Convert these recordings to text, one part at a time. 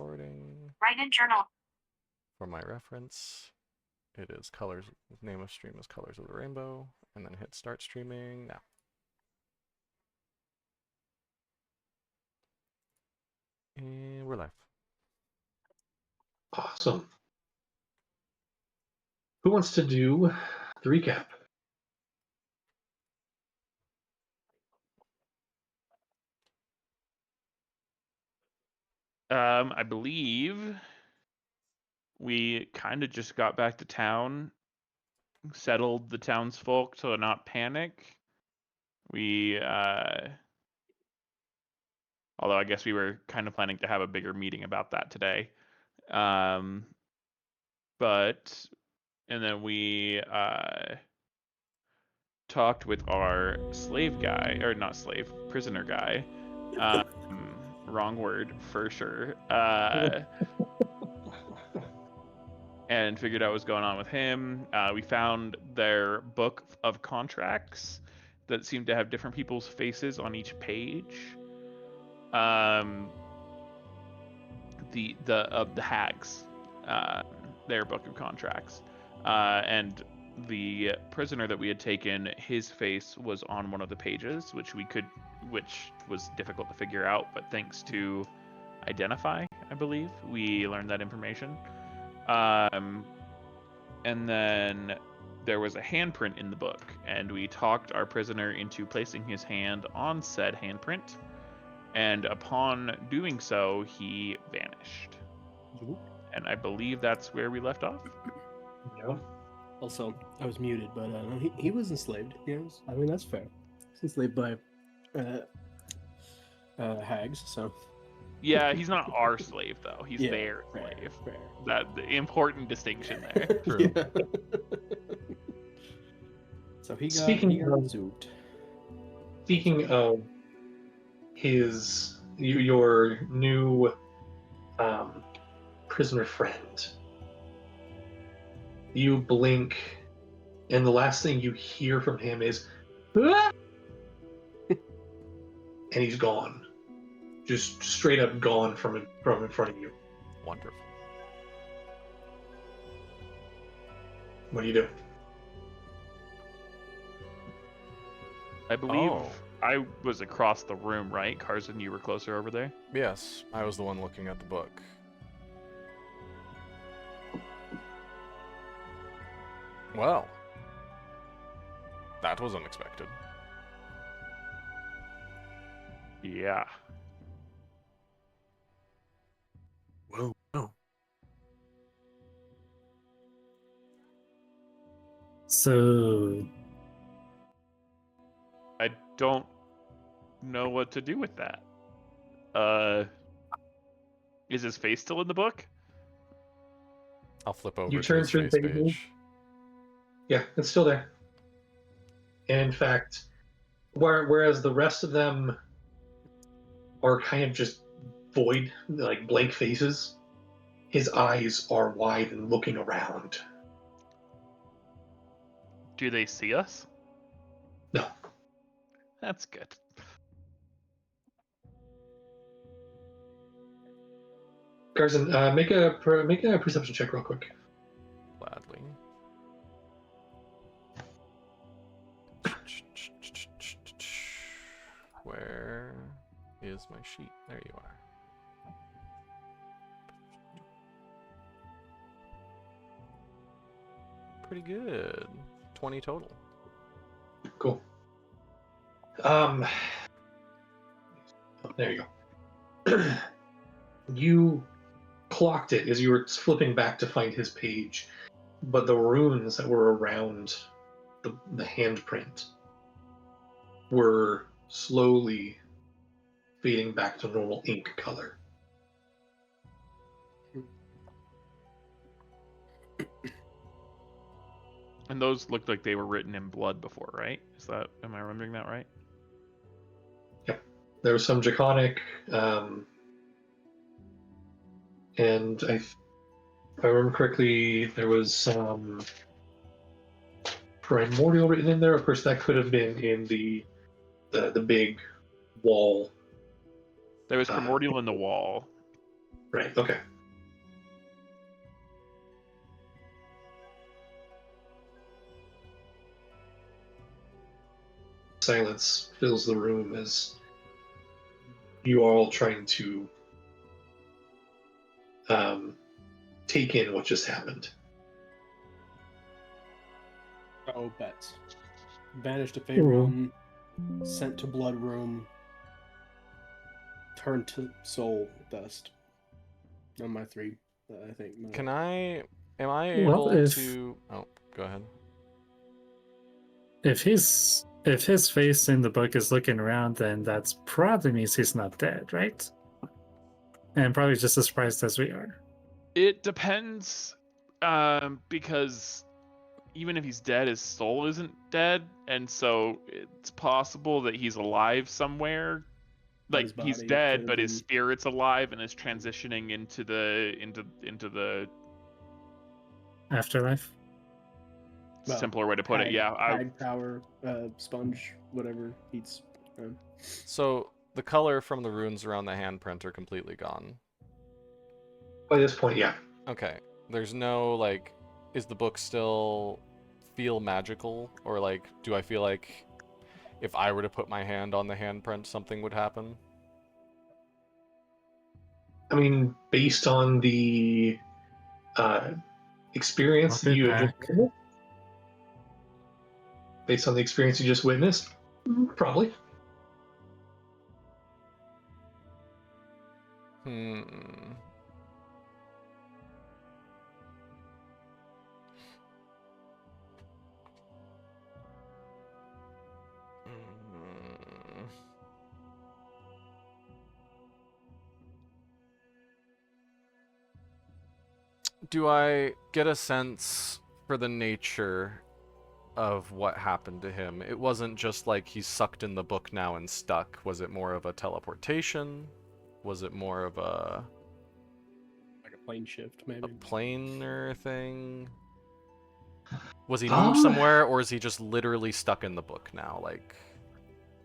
recording. Write in journal. For my reference, it is colors. Name of stream is Colors of the Rainbow, and then hit start streaming now. And we're live. Awesome. Who wants to do the recap? I believe we kind of just got back to town, settled the townsfolk to not panic. We, although I guess we were kind of planning to have a bigger meeting about that today. And then we talked with our slave guy, or not slave, prisoner guy. Wrong word for sure. And figured out what's going on with him. We found their book of contracts that seemed to have different people's faces on each page. The hags, their book of contracts, and the prisoner that we had taken, his face was on one of the pages, which was difficult to figure out, but thanks to Identify, I believe, we learned that information. And then there was a handprint in the book, and we talked our prisoner into placing his hand on said handprint, and upon doing so, he vanished. And I believe that's where we left off. No. Also, I was muted, but he was enslaved. Yes, I mean that's fair. He's enslaved by hags, so. Yeah, he's not our slave though. He's their fair, slave. Fair. That the important distinction there. True. Yeah. So he got zooped. Speaking of your new prisoner friend, you blink, and the last thing you hear from him is, "Ah!" and he's gone, just straight up gone from in front of you. Wonderful. What do you do? I believe I was across the room, right? Carson, you were closer over there? Yes, I was the one looking at the book. Well, that was unexpected. Yeah. Whoa. So I don't know what to do with that. Is his face still in the book? I'll flip over You to turn his through face the pages. page. Yeah, it's still there. And in fact, whereas the rest of them are kind of just void, like blank faces, his eyes are wide and looking around. Do they see us? No. That's good. Carson, make a perception check real quick. Gladly. Where is my sheet? There you are. Pretty good. 20 total. Cool. Oh, there you go. You clocked it as you were flipping back to find his page, but the runes that were around the handprint were slowly fading back to normal ink color. And those looked like they were written in blood before, right? Am I remembering that right? Yep. There was some draconic, and if I remember correctly, there was some primordial written in there. Of course, that could have been in the big wall. There was primordial in the wall. Right. Okay. Silence fills the room as you are all trying to take in what just happened. Oh, bets. Banished to Fate Realm, sent to Blood Room, turned to Soul Dust. On my 3, I think. Am I Well, able to... Oh, go ahead. If his face in the book is looking around, then that's probably means he's not dead, right? And probably just as surprised as we are. It depends, because even if he's dead, his soul isn't dead, and so it's possible that he's alive somewhere. But Like his he's body dead, could've but his been- spirit's alive and is transitioning into the Afterlife. Well, simpler way to put it. hag- Yeah, hag power, sponge, whatever. Eats. So the color from the runes around the handprint are completely gone. By this point, yeah. Okay. There's no, like, is the book still feel magical? Or, like, do I feel like if I were to put my hand on the handprint, something would happen? I mean, based on the experience I'll be you back. based on the experience you just witnessed, probably. Hmm. Do I get a sense for the nature of what happened to him? It wasn't just like he's sucked in the book now and stuck. Was it more of a teleportation? Was it more of a Like a plane shift, maybe. planar thing? Was he moved somewhere, or is he just literally stuck in the book now? Like,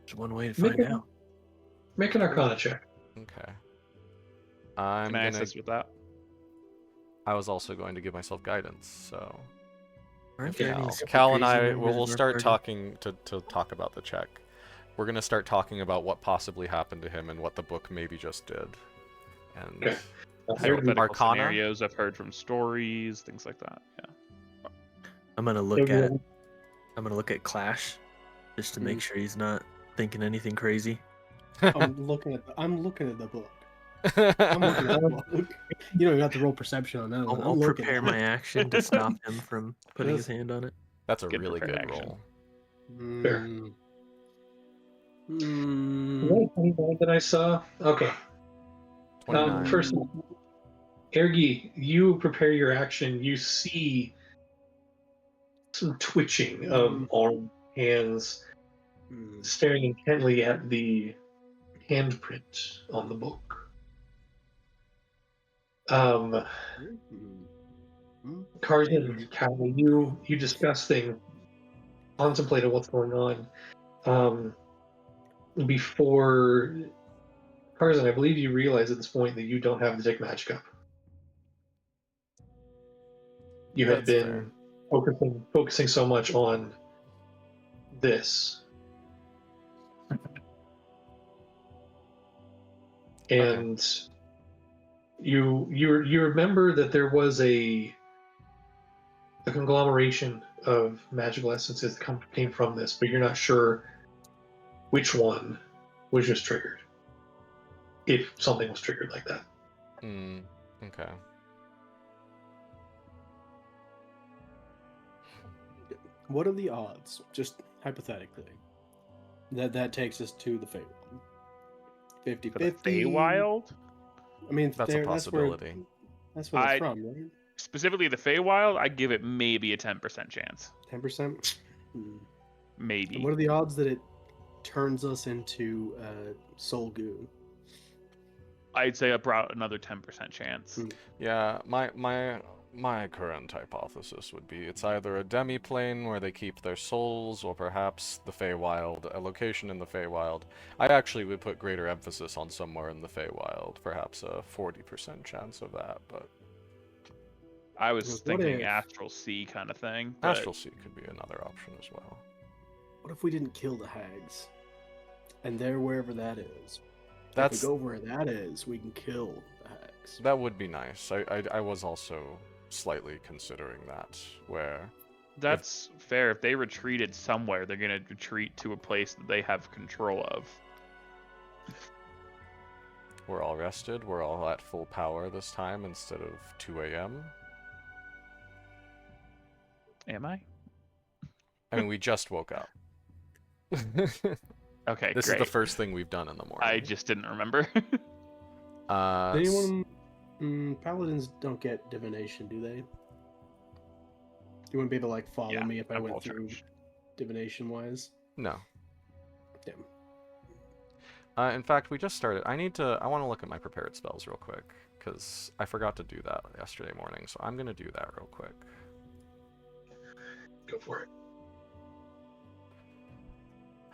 There's one way to Make find it- out. Make an Arcana check. okay. I'm can I gonna. assist with that? I was also going to give myself guidance, so. Aren't Yeah, there any Cal, super Cal and crazy I members we'll of our start party? talking to talk about the check. We're gonna start talking about what possibly happened to him and what the book maybe just did. And Okay. So, Hypothetical Arcana? scenarios I've heard from stories, things like that. Yeah. I'm gonna look at Clash just to make sure he's not thinking anything crazy. I'm looking at the book. I'm looking at the book. You don't even have to roll perception on that one. I'll I'm looking prepare at my it. action to stop him from putting his Yes. hand on it. That's a Good really prepared good action. roll. Fair. Mm. What 29 that I saw? Okay. 29. First, Ergi, you prepare your action. You see some twitching of arm, hands, staring intently at the handprint on the book. Tarzan, Cal, you discuss things, contemplated what's going on. Before Tarzan, I believe you realize at this point that you don't have the Dick Magic up. You had That's been focusing so much on this. And you remember that there was a conglomeration of magical essences that came from this, but you're not sure which one was just triggered. If something was triggered like that. Okay. What are the odds, just hypothetically, that takes us to the Fate Realm? 50-50. For the Feywild? I mean, That's a possibility. That's where it's from, right? Specifically the Feywild, I give it maybe a 10% chance. 10%? Maybe. And what are the odds that it turns us into soul goo? I'd say about another 10% chance. Yeah, my current hypothesis would be it's either a demiplane where they keep their souls, or perhaps the Feywild, a location in the Feywild. I actually would put greater emphasis on somewhere in the Feywild, perhaps a 40% chance of that, but I was What thinking if- Astral Sea kind of thing. But Astral Sea could be another option as well. What if we didn't kill the hags? And they're wherever that is. That's If we go where that is, we can kill the hags. that would be nice. I was also slightly considering that, where that's fair. If they retreated somewhere, they're going to retreat to a place that they have control of. we're all rested, we're all at full power this time instead of 2 a.m. Am I? I mean, we just woke up. Okay, This great. is the first thing we've done in the morning. I just didn't remember. Anyone? Paladins don't get divination, do they? You wouldn't be able to like follow Yeah, me if I I'm went all through church. divination wise. No. Damn. In fact, we just started. I want to look at my prepared spells real quick, because I forgot to do that yesterday morning, so I'm going to do that real quick. Go for it.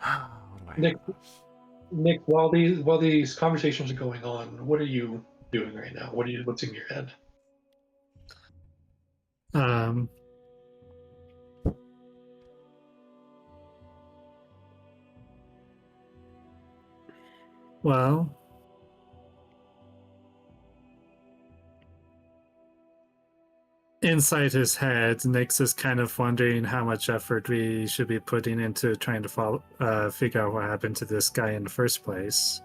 What do I Nick, have? Nick, while these conversations are going on, what are you doing right now? What's in your head? Well, inside his head, Nyx is kind of wondering how much effort we should be putting into trying to figure out what happened to this guy in the first place.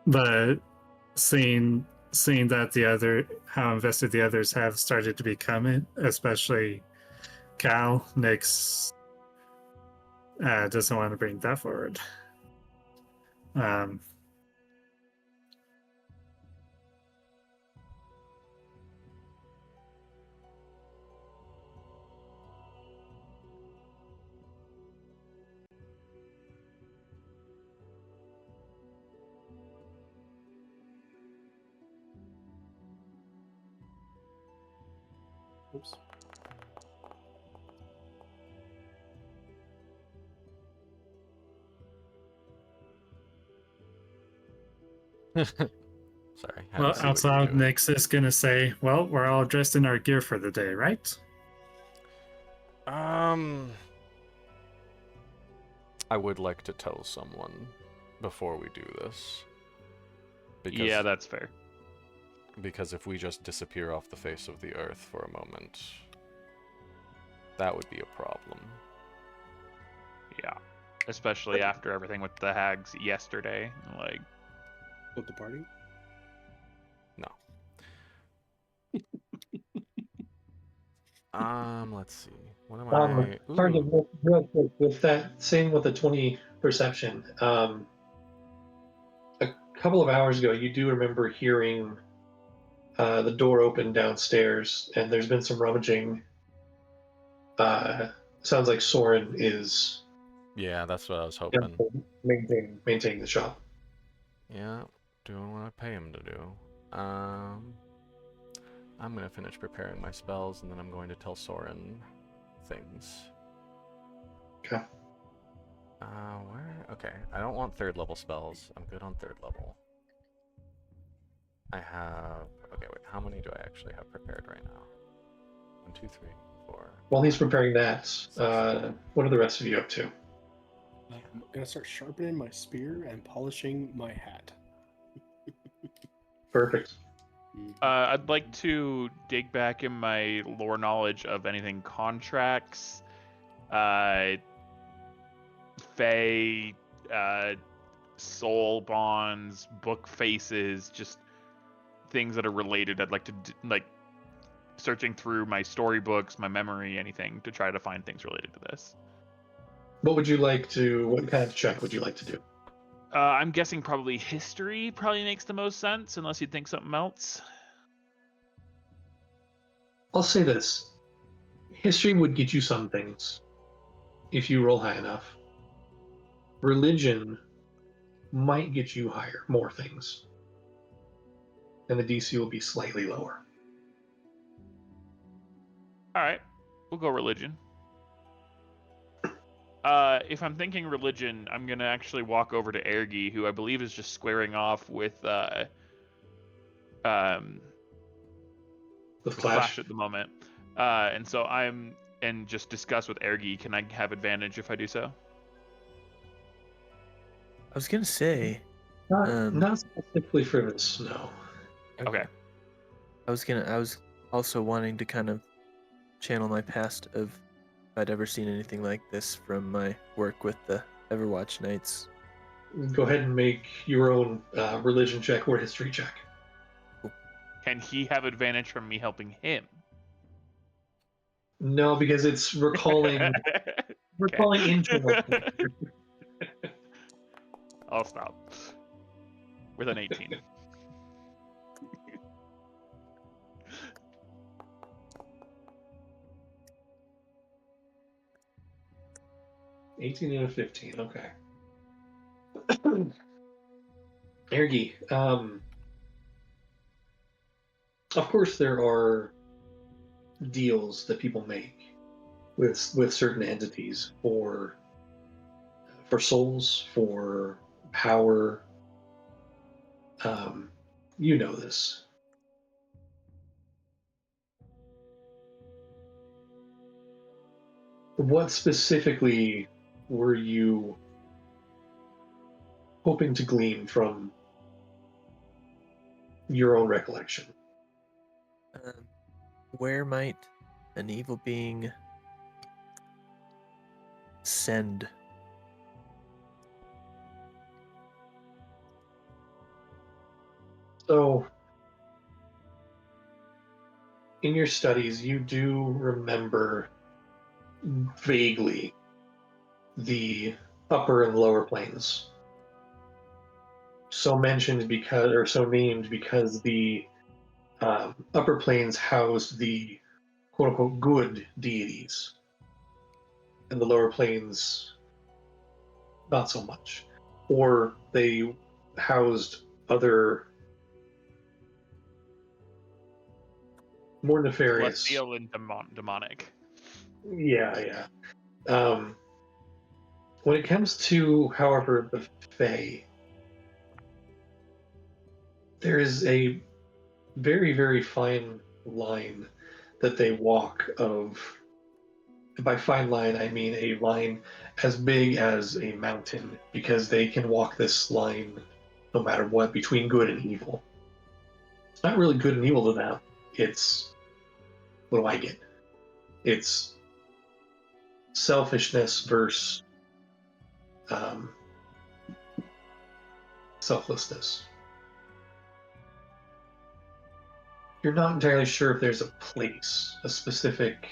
But seeing that how invested the others have started to become it, especially Cal, Nyx doesn't want to bring that forward. Oops. Sorry. Had Well, to see what out you were loud, doing. Nyx is gonna say, "Well, we're all dressed in our gear for the day, right?" I would like to tell someone before we do this. Yeah, that's fair. Because if we just disappear off the face of the earth for a moment, that would be a problem. Yeah. Especially after everything with the hags yesterday. Like, With the party? No. Let's see. What am I? Sorry to Ooh. real quick with that same with the 20 perception. A couple of hours ago, you do remember hearing the door open downstairs, and there's been some rummaging. Sounds like Soren is Yeah, that's what I was hoping. maintaining the shop. Yeah, doing what I pay him to do. I'm gonna finish preparing my spells, and then I'm going to tell Soren things. Okay. Where? Okay, I don't want 3rd level spells. I'm good on 3rd level. I have... Okay, wait, how many do I actually have prepared right now? 1, 2, 3, 4... While he's preparing that, what are the rest of you up to? I'm gonna start sharpening my spear and polishing my hat. Perfect. I'd like to dig back in my lore knowledge of anything contracts, Fae, soul bonds, book faces, just things that are related. I'd like to like searching through my storybooks, my memory, anything to try to find things related to this. What kind of check would you like to do? I'm guessing probably history probably makes the most sense, unless you think something else. I'll say this. History would get you some things. if you roll high enough. Religion might get you higher, more things. And the DC will be slightly lower. All right, we'll go religion. If I'm thinking religion, I'm gonna actually walk over to Ergi, who I believe is just squaring off with With Clash Clash, at the moment. And just discuss with Ergi. Can I have advantage if I do so? I was gonna say. not specifically for this, no. Okay. I was also wanting to kind of channel my past of if I'd ever seen anything like this from my work with the Everwatch Knights. Go ahead and make your own religion check or history check. Can he have advantage from me helping him? No, because it's recalling internal. I'll stop. With an 18. $18 and a 15, okay. Ergi, of course there are deals that people make with certain entities for souls, for power. You know this. What specifically were you hoping to glean from your own recollection? Where might an evil being send? So, in your studies, you do remember vaguely the upper and lower planes. So mentioned because, or so named because the upper planes housed the quote unquote good deities, and the lower planes not so much. Or they housed other more nefarious. Celestial and demonic. Yeah, yeah. When it comes to, however, the Fae, there is a very, very fine line that they walk of. By fine line, I mean a line as big as a mountain, because they can walk this line no matter what between good and evil. It's not really good and evil to them. It's, what do I get? It's selfishness versus selflessness. You're not entirely sure if there's a place, a specific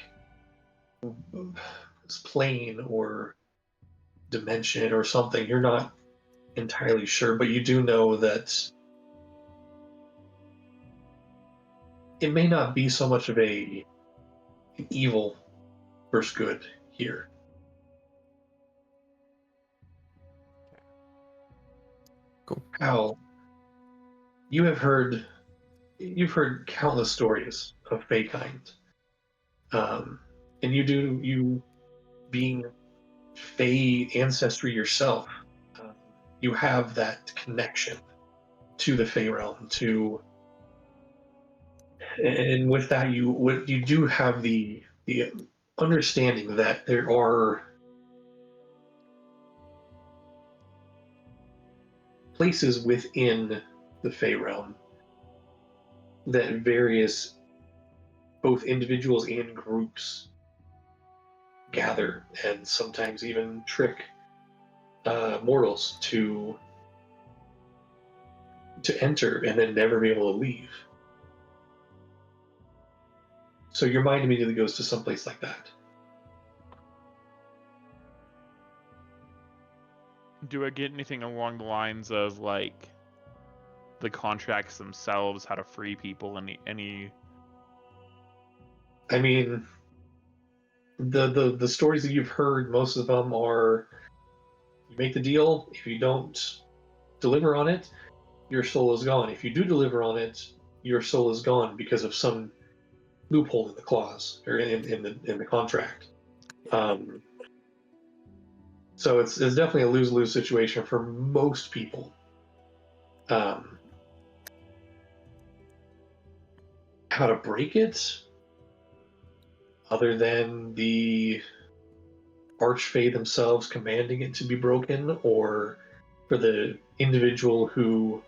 plane or dimension or something. You're not entirely sure, but you do know that it may not be so much of an evil versus good here. Cool. Al, you've heard countless stories of Fae kind, and you being Fae ancestry yourself, you have that connection to the Fae realm. And with that, you do have the understanding that there are places within the Fae realm that various both individuals and groups gather, and sometimes even trick mortals to enter and then never be able to leave. So your mind immediately goes to someplace like that. Do I get anything along the lines of like the contracts themselves, how to free people, any I mean, the stories that you've heard, most of them are you make the deal. If you don't deliver on it, your soul is gone. If you do deliver on it, your soul is gone because of some loophole in the clause or in the contract. So it's definitely a lose-lose situation for most people. How to break it, other than the Archfey themselves commanding it to be broken, or for the individual who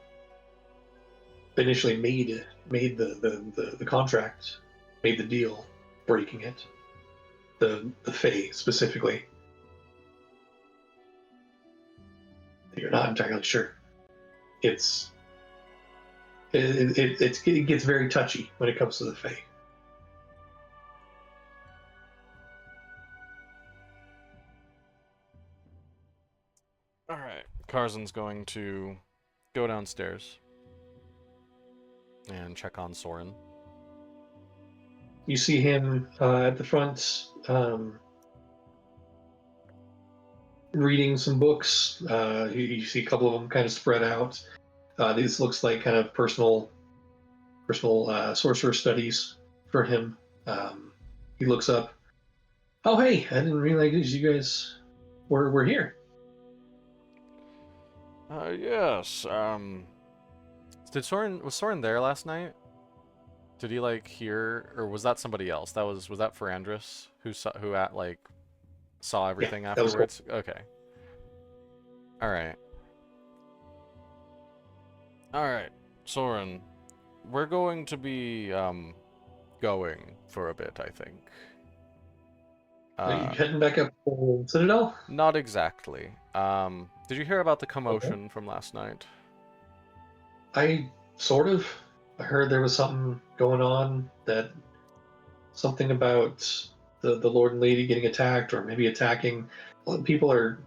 initially made the contract, made the deal, breaking it, the Fey specifically. You're not entirely sure. It gets very touchy when it comes to the Fey. All right. Carson's going to go downstairs and check on Soren. You see him at the front, reading some books. You see a couple of them kind of spread out. This looks like kind of personal sorcerer studies for him. He looks up. Oh, hey! I didn't realize you guys were here. Yes. Was Soren there last night? Did he like hear, or was that somebody else? Was that Ferandris who saw everything that was afterwards? Okay. All right. All right, Soren. We're going to be going for a bit, I think. Are you heading back up to Citadel? Not exactly. Did you hear about the commotion from last night? I sort of. I heard there was something going on, something about the Lord and Lady getting attacked, or maybe attacking. Well, people are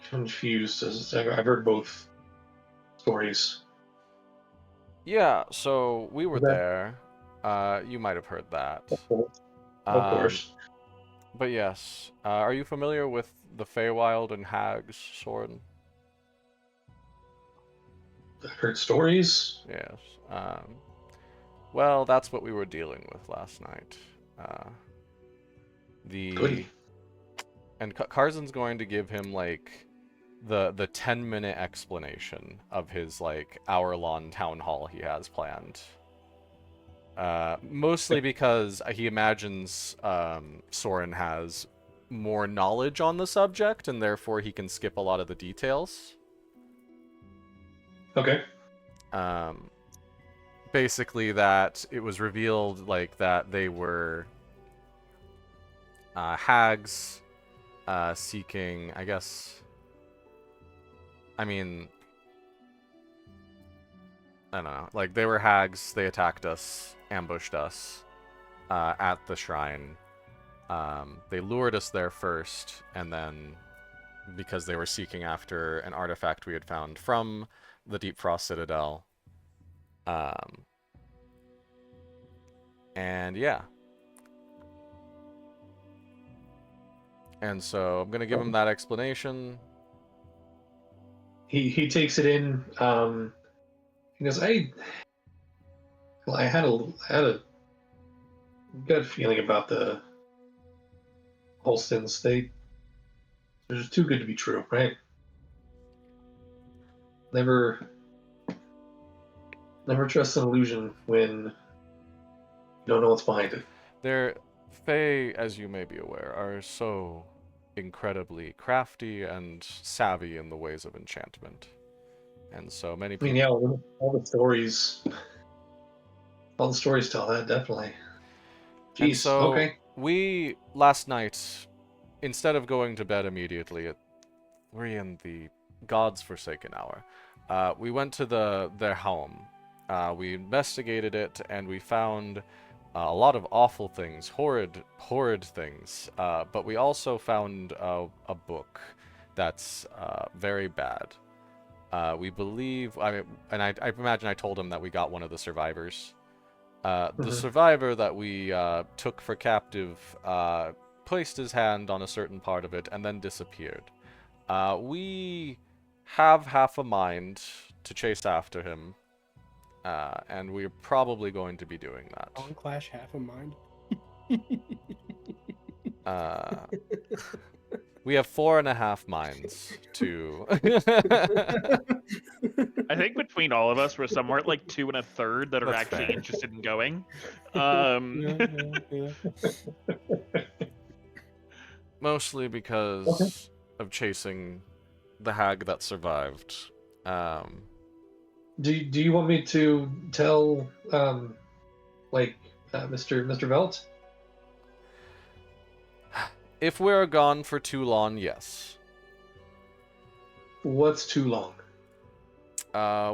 confused. I've heard both stories. Yeah, so we were Okay. there. You might have heard that. Of course. But yes, are you familiar with the Feywild and hags, Soren? I've heard stories. Yes. Well, that's what we were dealing with last night. Good. And Carson's going to give him like the 10-minute explanation of his like hour-long town hall he has planned. Mostly because he imagines Soren has more knowledge on the subject, and therefore he can skip a lot of the details. Okay. Basically that it was revealed like that they were hags seeking, I guess, I mean, I don't know, like they were hags, they attacked us, ambushed us at the shrine. They lured us there first, and then because they were seeking after an artifact we had found from the Deepfrost Citadel. And yeah. And so I'm gonna give him that explanation. He takes it in. He goes, I had a gut feeling about the Holstons. They're just too good to be true, right? Never trust an illusion when you don't know what's behind it. Their Fae, as you may be aware, are so incredibly crafty and savvy in the ways of enchantment. And so many I people... mean, yeah, all the stories tell that, definitely. Jeez, And so okay. we, last night, instead of going to bed immediately, we're in the God's Forsaken Hour, we went to their home. We investigated it, and we found a lot of awful things, horrid things. But we also found a book that's very bad. We believe, I imagine I told him that we got one of the survivors. The survivor that we took for captive placed his hand on a certain part of it and then disappeared. We have half a mind to chase after him, and we're probably going to be doing that. On Clash half a mind. We have 4.5 minds to. I think between all of us, we're somewhere at like 2 1/3 that are That's actually fair. interested in going. Yeah. Mostly because of chasing the hag that survived. Do you want me to tell Mr. Velt? If we're gone for too long, yes. What's too long?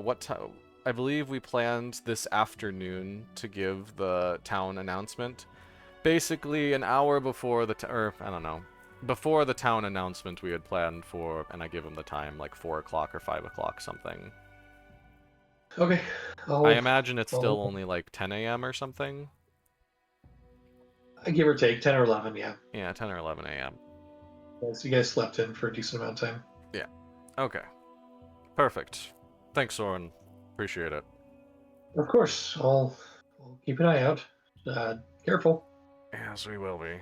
What time? I believe we planned this afternoon to give the town announcement. Basically, an hour before before the town announcement we had planned for, and I give him the time, like 4 o'clock or 5 o'clock something. Okay. I imagine it's still only like 10 a.m. or something. Give or take 10 or 11, yeah. Yeah, 10 or 11 a.m. So you guys slept in for a decent amount of time. Yeah. Okay. Perfect. Thanks, Soren. Appreciate it. Of course, I'll keep an eye out. Careful. Yes, we will be.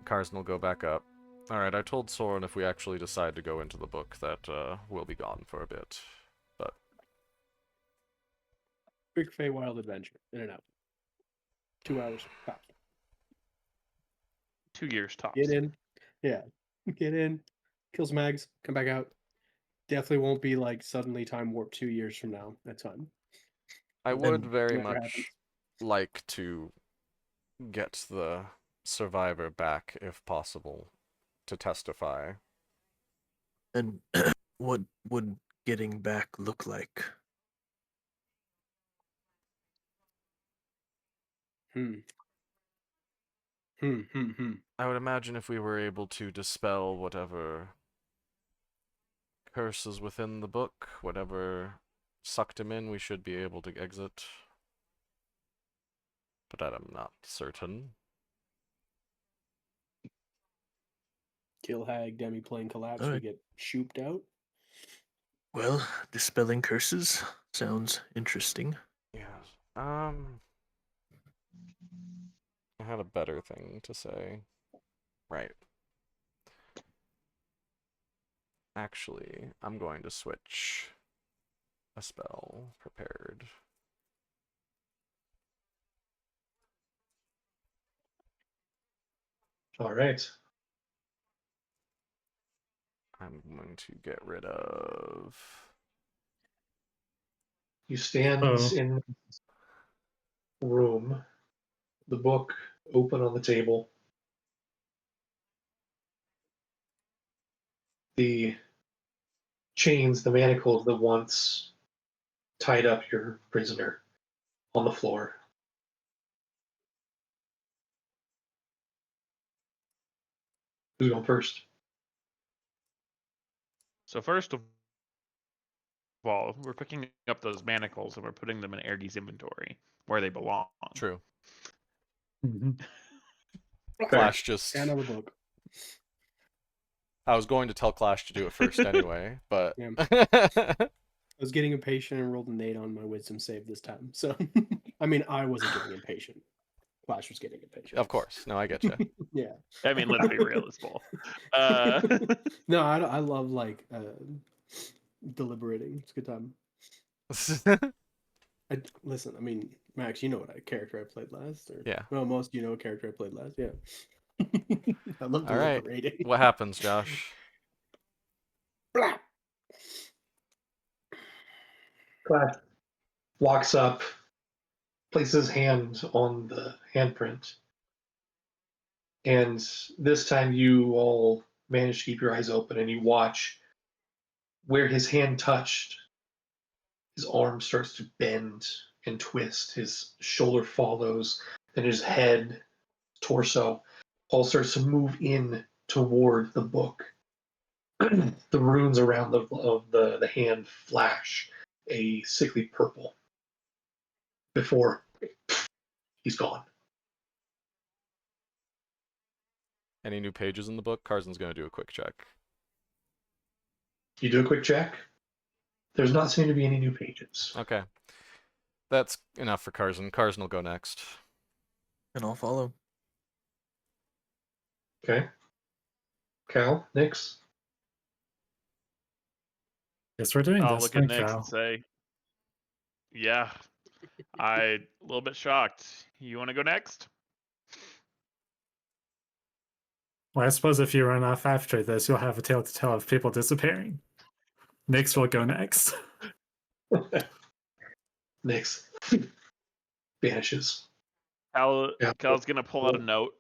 Carson will go back up. Alright, I told Soren if we actually decide to go into the book that we'll be gone for a bit. But Quick Feywild adventure, in and out. 2 hours tops. 2 years tops. Get in, yeah. Get in, kill some mags, come back out. Definitely won't be like suddenly time warp 2 years from now. That's fine. I That would very never much happens. like to get the survivor back if possible to testify. And what would getting back look like? Hmm. I would imagine if we were able to dispel whatever curses within the book, whatever sucked him in, we should be able to exit. But I'm not certain. Kill hag, demi-plane collapse, we Alright. get shooped out. Well, dispelling curses sounds interesting. Yes. I had a better thing to say. Right. Actually, I'm going to switch a spell prepared. All right. I'm going to get rid of. You stand Oh. in the room, the book open on the table. The chains, the manacles that once tied up your prisoner on the floor. Who's going first? So first of all, we're picking up those manacles and we're putting them in Ergy's inventory where they belong. True. Mhm. Clash just. Another book. I was going to tell Clash to do it first anyway, but. Yeah. I was getting impatient and rolled an 8 on my wisdom save this time. So, I mean, I wasn't getting impatient. Clash was getting impatient. Of course. No, I get you. Yeah. I mean, let's be real, it's both. No, I love like deliberating. It's a good time. Listen, I mean, Max, you know what character I played last, or Yeah. well, most you know what character I played last. Yeah. I love All right. deliberating. What happens, Josh? Blah. Clash walks up, places hand on the handprint. And this time you all manage to keep your eyes open and you watch where his hand touched. His arm starts to bend and twist. His shoulder follows. Then his head, torso, all starts to move in toward the book. The runes around the hand flash a sickly purple before he's gone. Any new pages in the book? Carson's gonna do a quick check. You do a quick check. There's not seem to be any new pages. Okay. That's enough for Carson. Carson will go next. And I'll follow. Okay. Cal, Nix. Guess we're doing I'll this. look at Thank Nix you. and say, "Yeah, I a little bit shocked. You want to go next?" Well, I suppose if you run off after this, you'll have a tale to tell of people disappearing. Nix will go next. Nix vanishes. Yeah. Cal's gonna pull out a note,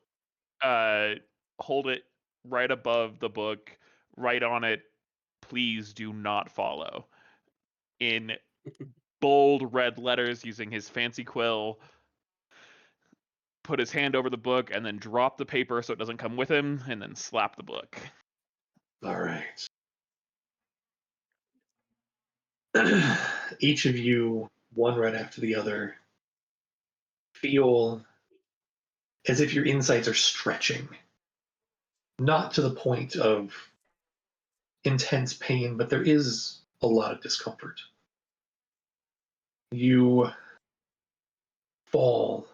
hold it right above the book, write on it, "Please do not follow," in bold red letters using his fancy quill. Put his hand over the book and then drop the paper so it doesn't come with him, and then slap the book. All right. Each of you, one right after the other, feel as if your insides are stretching. Not to the point of intense pain, but there is a lot of discomfort. You fall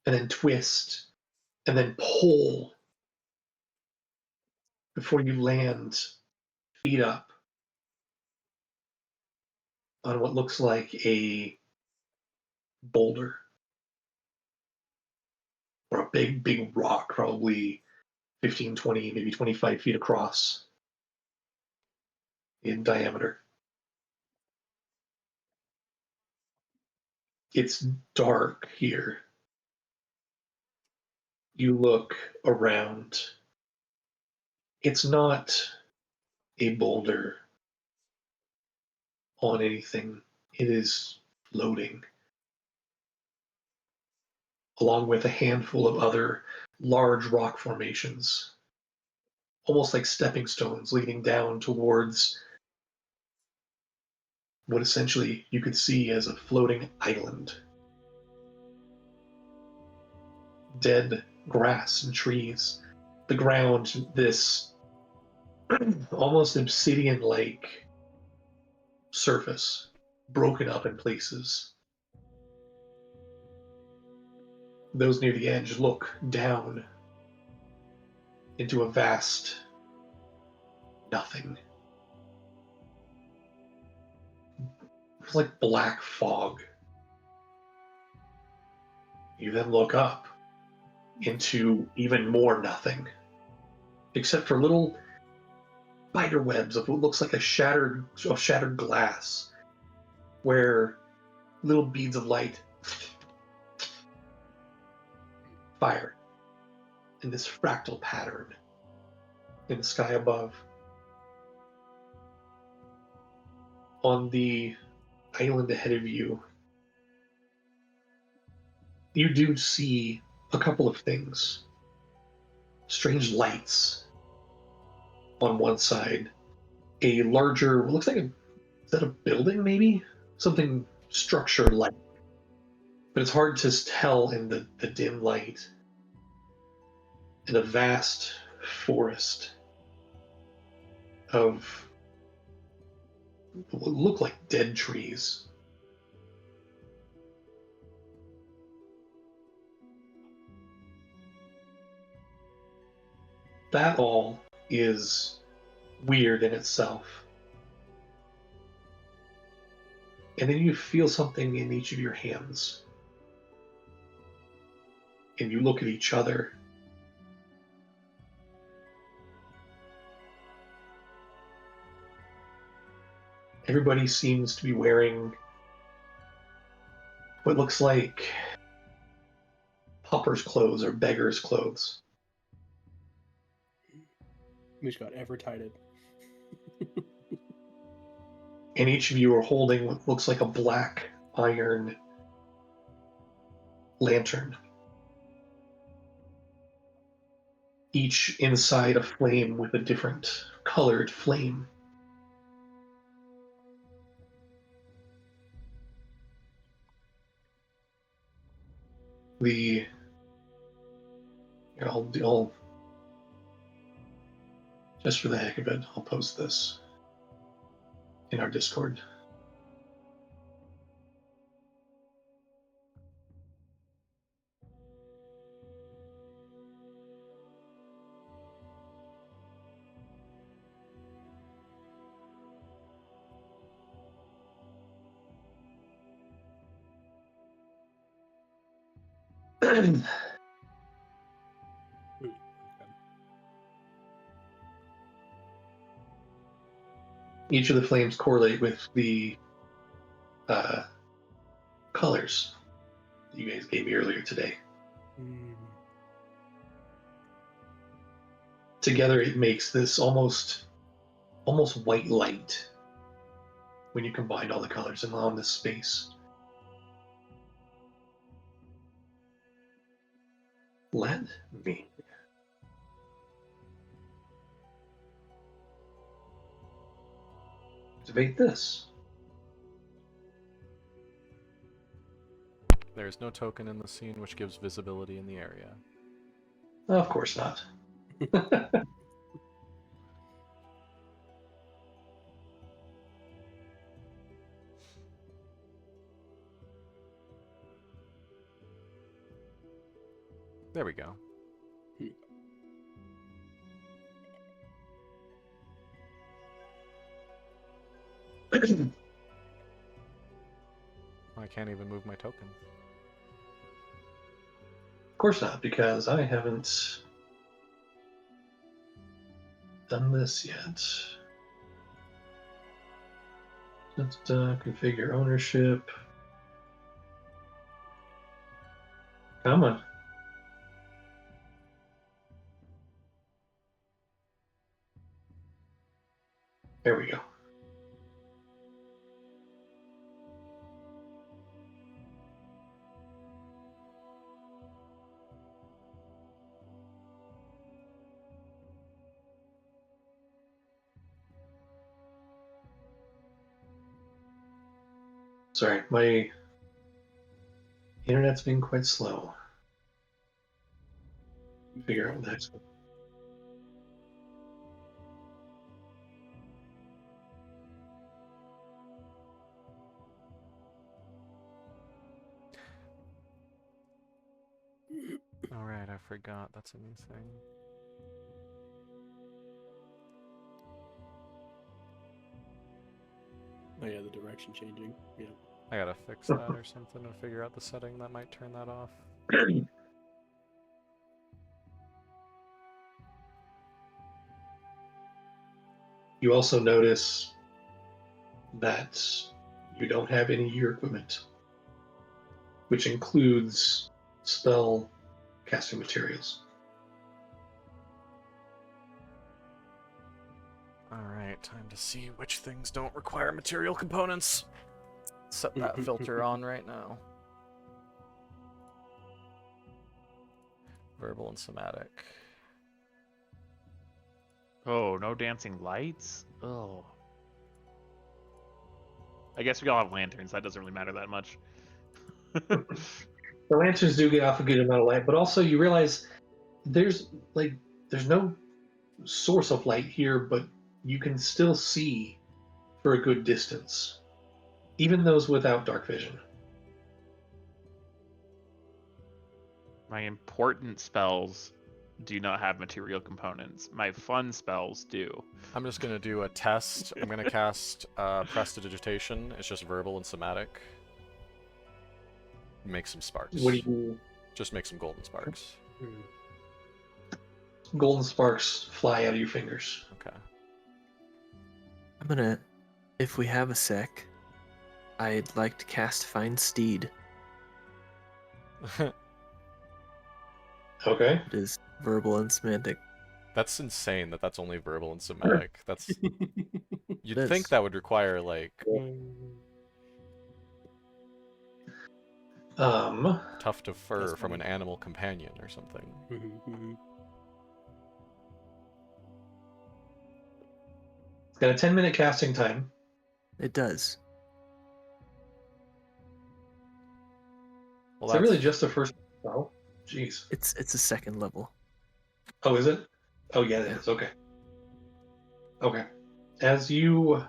and then twist and then pull before you land feet up on what looks like a boulder or a big, big rock, probably 15, 20, maybe 25 feet across in diameter. It's dark here. You look around. It's not a boulder on anything. It is floating, along with a handful of other large rock formations, almost like stepping stones leading down towards what essentially you could see as a floating island. Dead grass and trees. The ground, this almost obsidian-like surface, broken up in places. Those near the edge look down into a vast nothing. It's like black fog. You then look up into even more nothing, except for little spider webs of what looks like a shattered glass, where little beads of light fire in this fractal pattern in the sky above. On the island ahead of you, you do see a couple of things. Strange lights on one side. A larger, what looks like is that a building maybe? Something structure-like. But it's hard to tell in the dim light. In a vast forest of what look like dead trees. That all is weird in itself. And then you feel something in each of your hands. And you look at each other. Everybody seems to be wearing what looks like pauper's clothes or beggar's clothes. We just got advertised. And each of you are holding what looks like a black iron lantern. Each inside a flame with a different colored flame. I'll Just for the heck of it, I'll post this in our Discord. Each of the flames correlate with the colors that you guys gave me earlier today. Together, it makes this almost white light when you combine all the colors in this space. Let me activate this. There is no token in the scene which gives visibility in the area. Of course not. There we go. I can't even move my token. Of course not, because I haven't done this yet. Let's configure ownership. Come on. There we go. Sorry, my internet's been quite slow. Figure out the next one. Alright, I forgot. That's a new thing. Oh yeah, the direction changing. Yeah. I gotta fix that or something and figure out the setting that might turn that off. You also notice that you don't have any of your equipment, which includes spell casting materials. Alright, time to see which things don't require material components. Set that filter on right now. Verbal and somatic. Oh, no dancing lights? Oh. I guess we all have lanterns. That doesn't really matter that much. The lanterns do get off a good amount of light, but also you realize there's no source of light here, but you can still see for a good distance, even those without dark vision. My important spells do not have material components. My fun spells do. I'm just gonna do a test. I'm gonna cast Prestidigitation. It's just verbal and somatic. Make some sparks. What do you? Just make some golden sparks. Golden sparks fly out of your fingers. Okay. I'm gonna, if we have a sec, I'd like to cast Find Steed. Okay. It is verbal and semantic. That's insane that that's only verbal and somatic. That's you'd It think is. that would require like tuft of fur That's from an funny. animal companion or something. It's got a 10-minute casting time. It does. Well, Is that that's really just the first spell? Jeez. It's a second level. Oh, is it? Oh, yeah, it Yeah. is. Okay. Okay. As you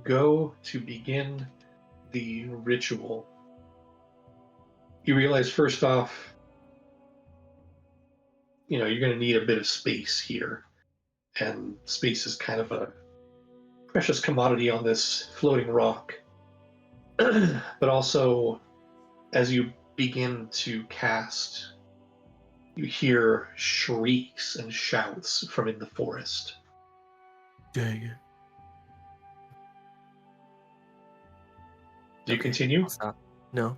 go to begin the ritual, you realize first off, you're going to need a bit of space here. And space is kind of a precious commodity on this floating rock. But also, as you begin to cast, you hear shrieks and shouts from in the forest. Dang it. Do you Okay, continue? I'll stop. No.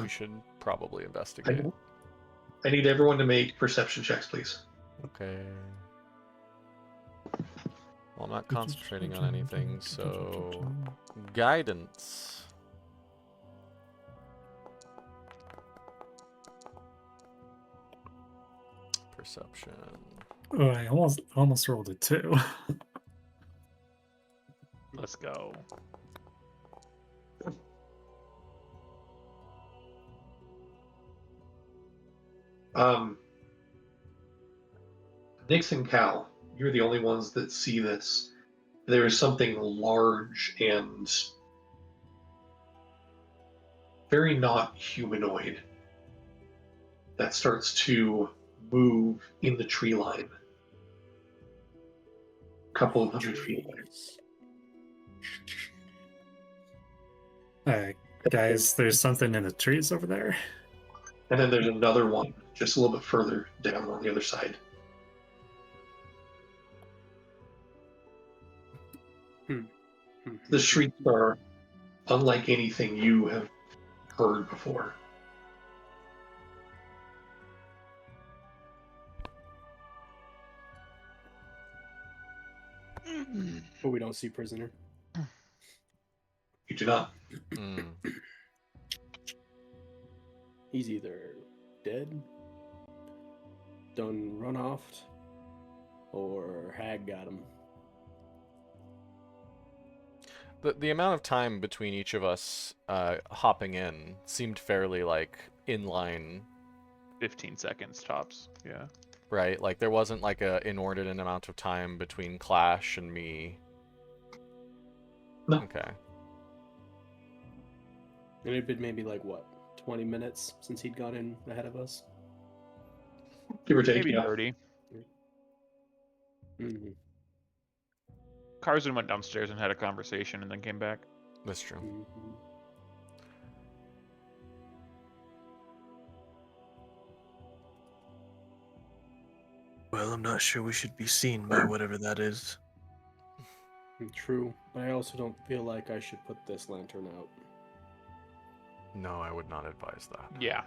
We should probably investigate. I need everyone to make perception checks, please. Okay. Well, I'm not concentrating on anything, so guidance. Perception. Oh, I almost rolled a 2. Let's go. Nix and Cal, you're the only ones that see this. There is something large and very not humanoid that starts to move in the tree line. A couple of 100 feet away. Guys, there's something in the trees over there. And then there's another one just a little bit further down on the other side. The shrieks are unlike anything you have heard before. But we don't see prisoner. You do not. Mm. He's either dead, done run off, or Hag got him. The amount of time between each of us hopping in seemed fairly like in line, 15 seconds tops. Yeah. right? Like there wasn't like a inordinate amount of time between Clash and me. No. Okay. And it'd been maybe like what, 20 minutes since he'd gone in ahead of us. Give or take, Maybe yeah. 30. Mm-hmm. Tarzan went downstairs and had a conversation and then came back. That's true. Mm-hmm. Well, I'm not sure we should be seen by whatever that is. True, but I also don't feel like I should put this lantern out. No, I would not advise that. Yeah.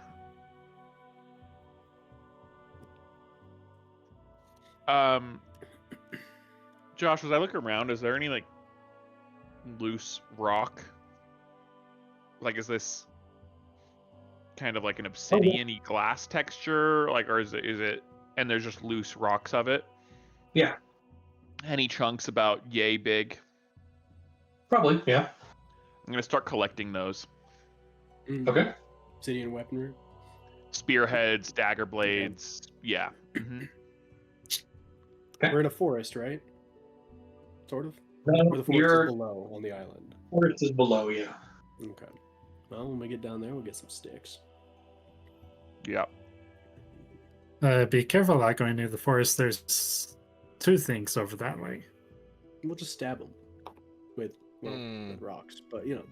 Josh, as I look around, is there any like loose rock? Like, is this kind of like an obsidian-y glass texture? Like, or is it, and there's just loose rocks of it? Yeah, Any chunks about yay big? probably, yeah. I'm gonna start collecting those. Mm-hmm. Okay. Obsidian weaponry. Spearheads, dagger blades. Yeah. Mm-hmm. Okay. We're in a forest, right? Sort of? No, Or the forest your is below on the island. forest is below, yeah. Okay. Well, when we get down there, we'll get some sticks. Yeah. Be careful about going near the forest. There's 2 things over that way. We'll just stab them with, with rocks. But, you know.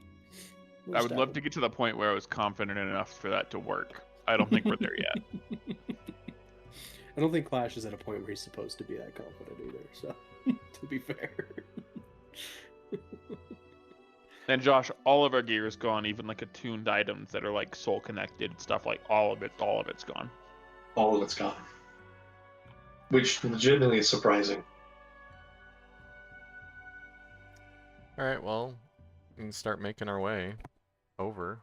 We'll I would stab love 'em. to get to the point where I was confident enough for that to work. I don't think we're there yet. I don't think Clash is at a point where he's supposed to be that confident either, so, to be fair. And Josh, all of our gear is gone, even like attuned items that are like soul connected stuff, like all of it's gone. All of it's gone. Which legitimately is surprising. Alright, well, we can start making our way over.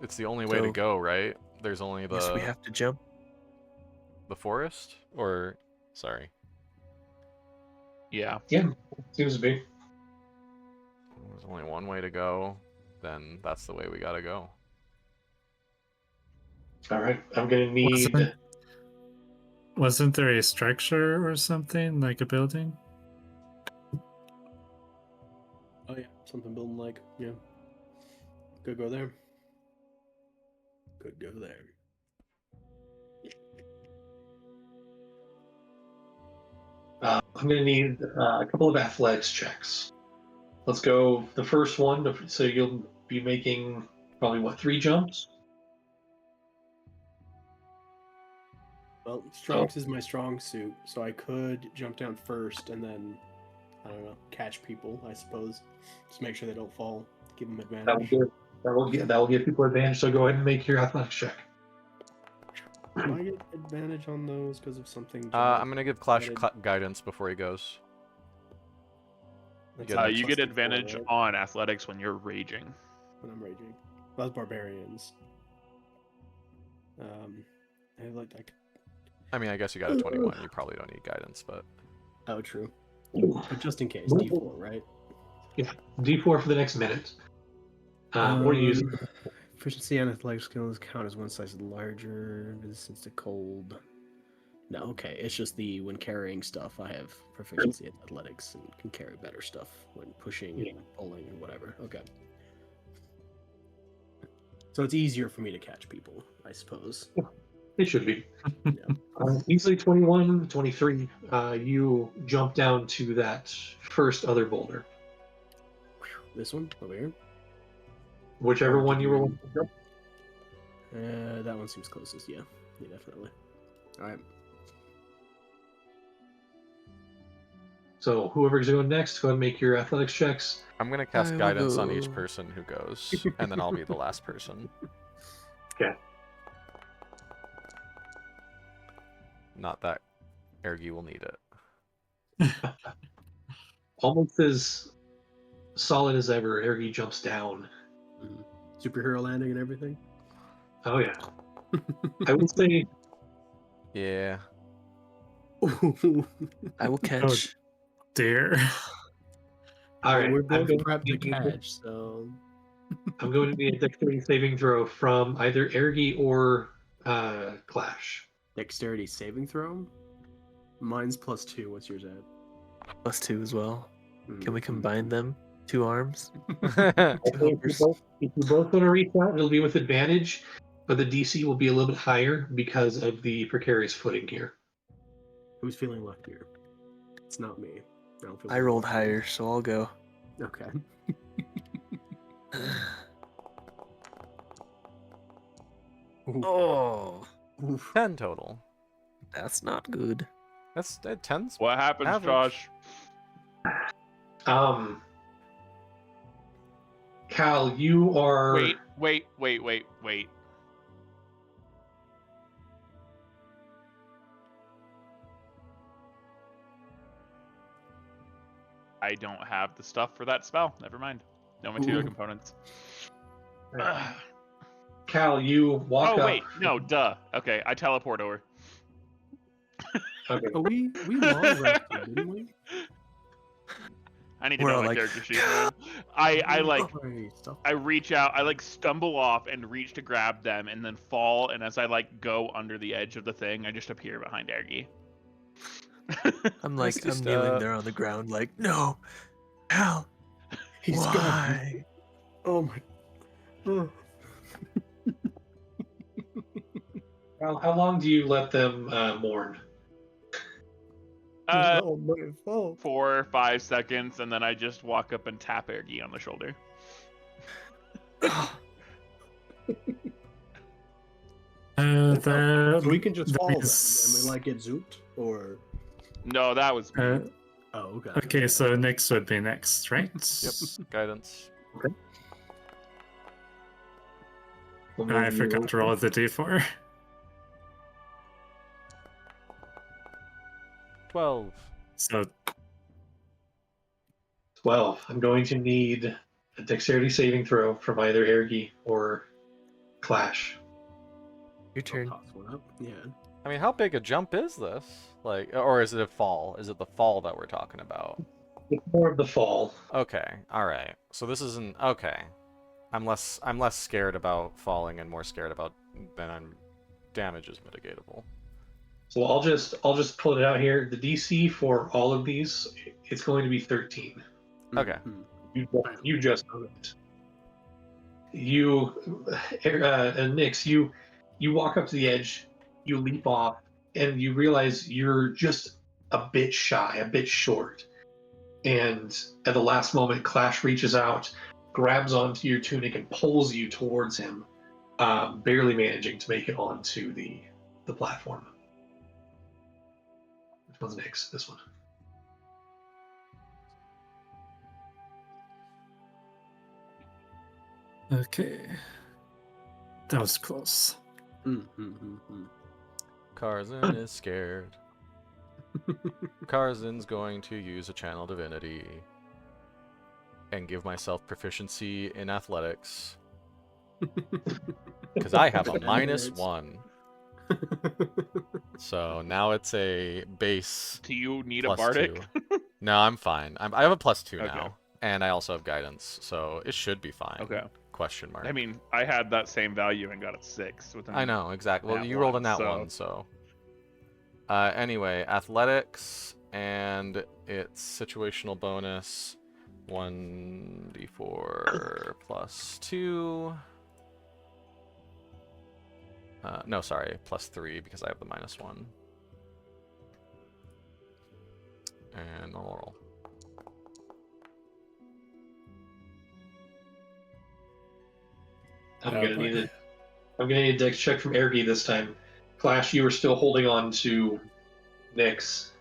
It's the only way to So- go, right? There's only Guess we have to jump. the forest? Or, sorry. Yeah. Yeah, seems to be. There's only one way to go, then that's the way we gotta go. All right, I'm gonna need. Wasn't there a structure or something like a building? Oh yeah, something building like yeah. Could go there. Could go there. I'm gonna need a couple of athletics checks. Let's go. The first one. So you'll be making probably what 3 jumps. Well, Strong's is my strong suit, so I could jump down first and then, I don't know, catch people, I suppose. Just make sure they don't fall. Give them That will advantage. give people advantage. So go ahead and make your athletics check. Do I get advantage on those because of something? I'm gonna give Clash added? guidance before he goes. That's get a You plus get 2/4, advantage right? on athletics when you're raging. When I'm raging. That's barbarians. I like I. I mean, I guess you got a 21. You probably don't need guidance, but Oh, true. But just in case, D4, right? Yeah, D4 for the next minute. Or use. Efficiency on athletic skills count as one size larger. Resistance to cold. No, okay. It's just the when carrying stuff, I have proficiency in athletics and can carry better stuff when pushing and pulling and whatever. Okay. So it's easier for me to catch people, I suppose. It should be. Yeah. Easily 21, 23. You jump down to that first other boulder. This one over here. Whichever Or one did you were you- wanting to jump. That one seems closest. Yeah, definitely. All right. So whoever's going next, go ahead and make your athletics checks. I'm gonna cast I will guidance on each go. person who goes, and then I'll be the last person. Okay. Not that Ergi will need it. Almost as solid as ever, Ergi jumps down. Superhero landing and everything. Oh yeah. I would say Yeah. I will catch. Dear. all Well, right. we're I'm both going, prepped to to, catch, so I'm going to need a dexterity saving throw from either Ergi or Clash. dexterity saving throw. Mine's +2. What's yours at? +2 as well. Can we Mhm. combine them? 2 arms? Okay, if you both want to reach out, it'll be with advantage, but the DC will be a little bit higher because of the precarious footing here. Who's feeling luckier? It's not me. I don't feel I very rolled lucky. higher, so I'll go. Okay. Oh, Oof. 10 total. that's not good. That's 10's What happens, average. Josh? Cal, you are. Wait. I don't have the stuff for that spell. Never mind. No material Ooh. components. Cal, you walk Oh up. wait, no, duh. Okay, I teleport over. Okay. Oh, we long rested, didn't we? I need to We're know all my like, character sheet, man. I like Sorry, stuff. I reach out, I like stumble off and reach to grab them and then fall, and as I like go under the edge of the thing, I just appear behind Ergi. I'm Misty I'm kneeling step. there on the ground, like, no, Hal, He's gone. why? Oh my. Oh. How long do you let them mourn? Uh, Oh my fault. 4 or 5 seconds, and then I just walk up and tap Ergi on the shoulder. That, So we can just that fall then, means- and we like get zooped, or No, that was me. oh okay. okay, so Nyx would be next, right? Yep. Guidance. I forgot to roll the d4. 12. So 12. I'm going to need a dexterity saving throw from either Ergi or Clash. Your I'll turn. toss one up. Yeah. I mean, how big a jump is this? Like, or is it a fall? Is it the fall that we're talking about? It's more of the fall. Okay. All right. So this isn't okay. I'm less scared about falling and more scared about than I'm damage is mitigatable. So I'll just pull it out here. The DC for all of these, it's going to be 13. Okay. You just know it. You, Nix, you walk up to the edge, you leap off, and you realize you're just a bit shy, a bit short. And at the last moment, Clash reaches out, grabs onto your tunic, and pulls you towards him, barely managing to make it onto the platform. Which one's Nix? This one. Okay. That was close. Karzin is scared. Karzin's going to use a channel divinity and give myself proficiency in athletics. Because I have a -1. So now it's a base. Do you need a +2. bardic? No, I'm fine. I have a +2 Okay. now. And I also have guidance. So it should be fine. Okay. Question mark. I mean, I had that same value and got a 6 with I know, exactly. Well, nat you rolled a one, nat so- 1, so. Anyway, athletics, and it's situational bonus. 1d4 +2. No, sorry, +3 because I have the -1. And I'll roll. I'm gonna need a dex check from Ergi this time. Clash, you are still holding on to Nyx.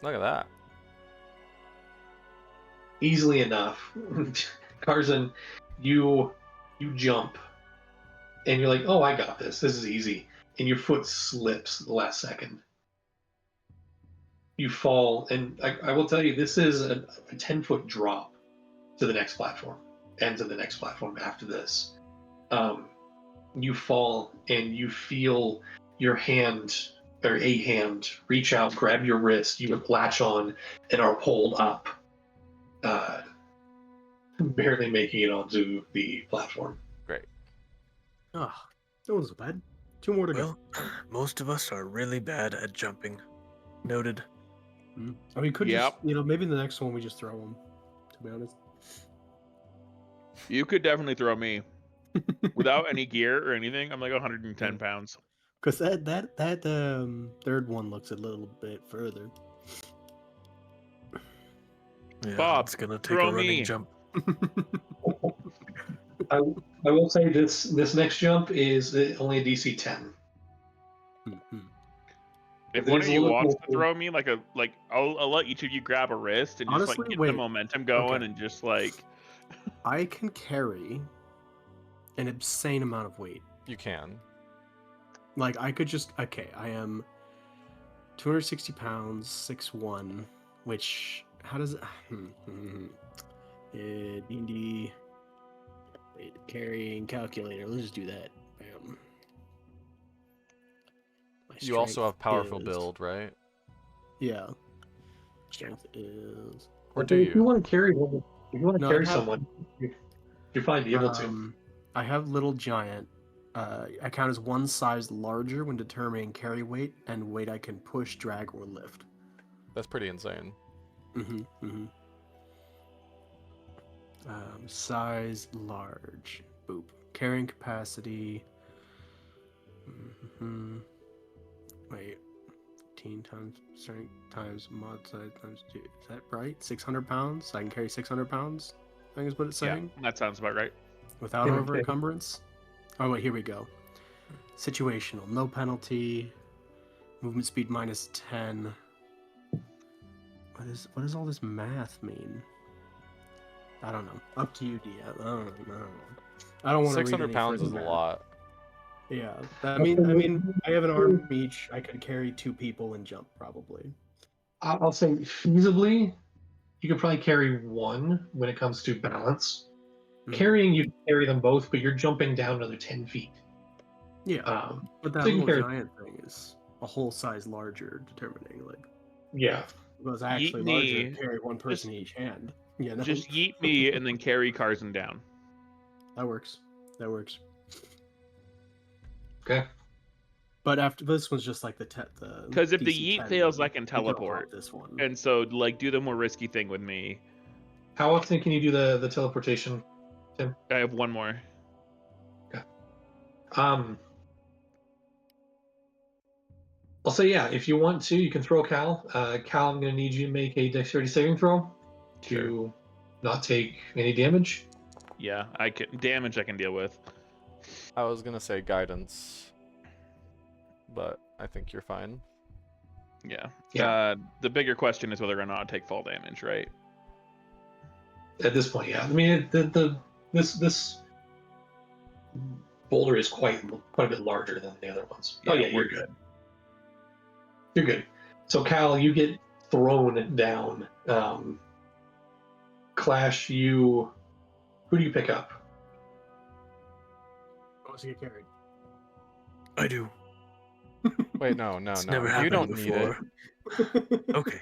Look at that. Easily enough. Karzin, you jump and you're like, oh, I got this. This is easy. And your foot slips at the last second. You fall, and I will tell you, this is a 10-foot drop to the next platform, and to the next platform after this. You fall, and you feel your hand, or a hand, reach out, grab your wrist. You latch on, and are pulled up, barely making it onto the platform. Great. Oh, that wasn't so bad. 2 more to Well, most of us are really bad at jumping. Noted. go. I mean, could Yep. just, maybe in the next one we just throw them, to be honest. You could definitely throw me. Without any gear or anything, I'm like 110 Yeah. pounds. Because that third one looks a little bit further. Yeah, Bob, it's gonna take throw a running me. jump. I will say this next jump is only a DC 10. If It one is of a you little wants cool. to throw me, I'll let each of you grab a wrist and just Honestly, get wait. the momentum going Okay. and just like. I can carry an insane amount of weight. You can. Like, I could just... Okay, I am 260 pounds, 6'1", which... How does it... D&D... Wait, carrying calculator. Let's just do that. Bam. My You also strength have powerful is- build, right? Yeah. Strength is... Or do If you you? want to carry No, I have- someone, you'll probably be able to. I have little giant. I count as one size larger when determining carry weight and weight I can push, drag, or lift. That's pretty insane. Size large. Boop. Carrying capacity. Wait. 15 times strength times mod size times 2. Is that right? 600 pounds? I can carry 600 pounds? I think is what it's saying. Yeah, that sounds about right. Without Yeah, over okay. encumbrance? Oh wait, here we go. Situational, no penalty. Movement speed -10. What does all this math mean? I don't know. Up to you, D. I don't know. I don't want to. 600 pounds is a lot. Yeah. I mean, I have an arm each. I could carry 2 people and jump probably. I'll say feasibly, you could probably carry one when it comes to balance. Carrying, you can carry them both, but you're jumping down another 10 feet. Yeah. But that so you little carry- giant thing is a whole size larger, determining like Yeah. it was actually larger to Yeetney. carry one person in each hand. Yeah, no, Just yeet me and then carry Carson down. that works. That works. Okay. But after this one's just like the Because if the DC yeet 10 fails, one. I can We can teleport. evolve this one. And so, like, do the more risky thing with me. How often can you do the teleportation? I have one more. I'll say yeah. If you want to, you can throw Cal. Cal, I'm going to need you to make a dexterity saving throw to Sure. not take any damage. Yeah, I can damage I can deal with. I was gonna say guidance, but I think you're fine. Yeah. Yeah. The bigger question is whether or not I take fall damage, right? At this point, yeah. I mean, this boulder is quite a bit larger than the other ones. Oh yeah, you're we're good. You're good. So Cal, you get thrown down. Clash, who do you pick up? Who wants to get carried? I do. Wait, no, It's no. never You happened don't need it. before. Okay.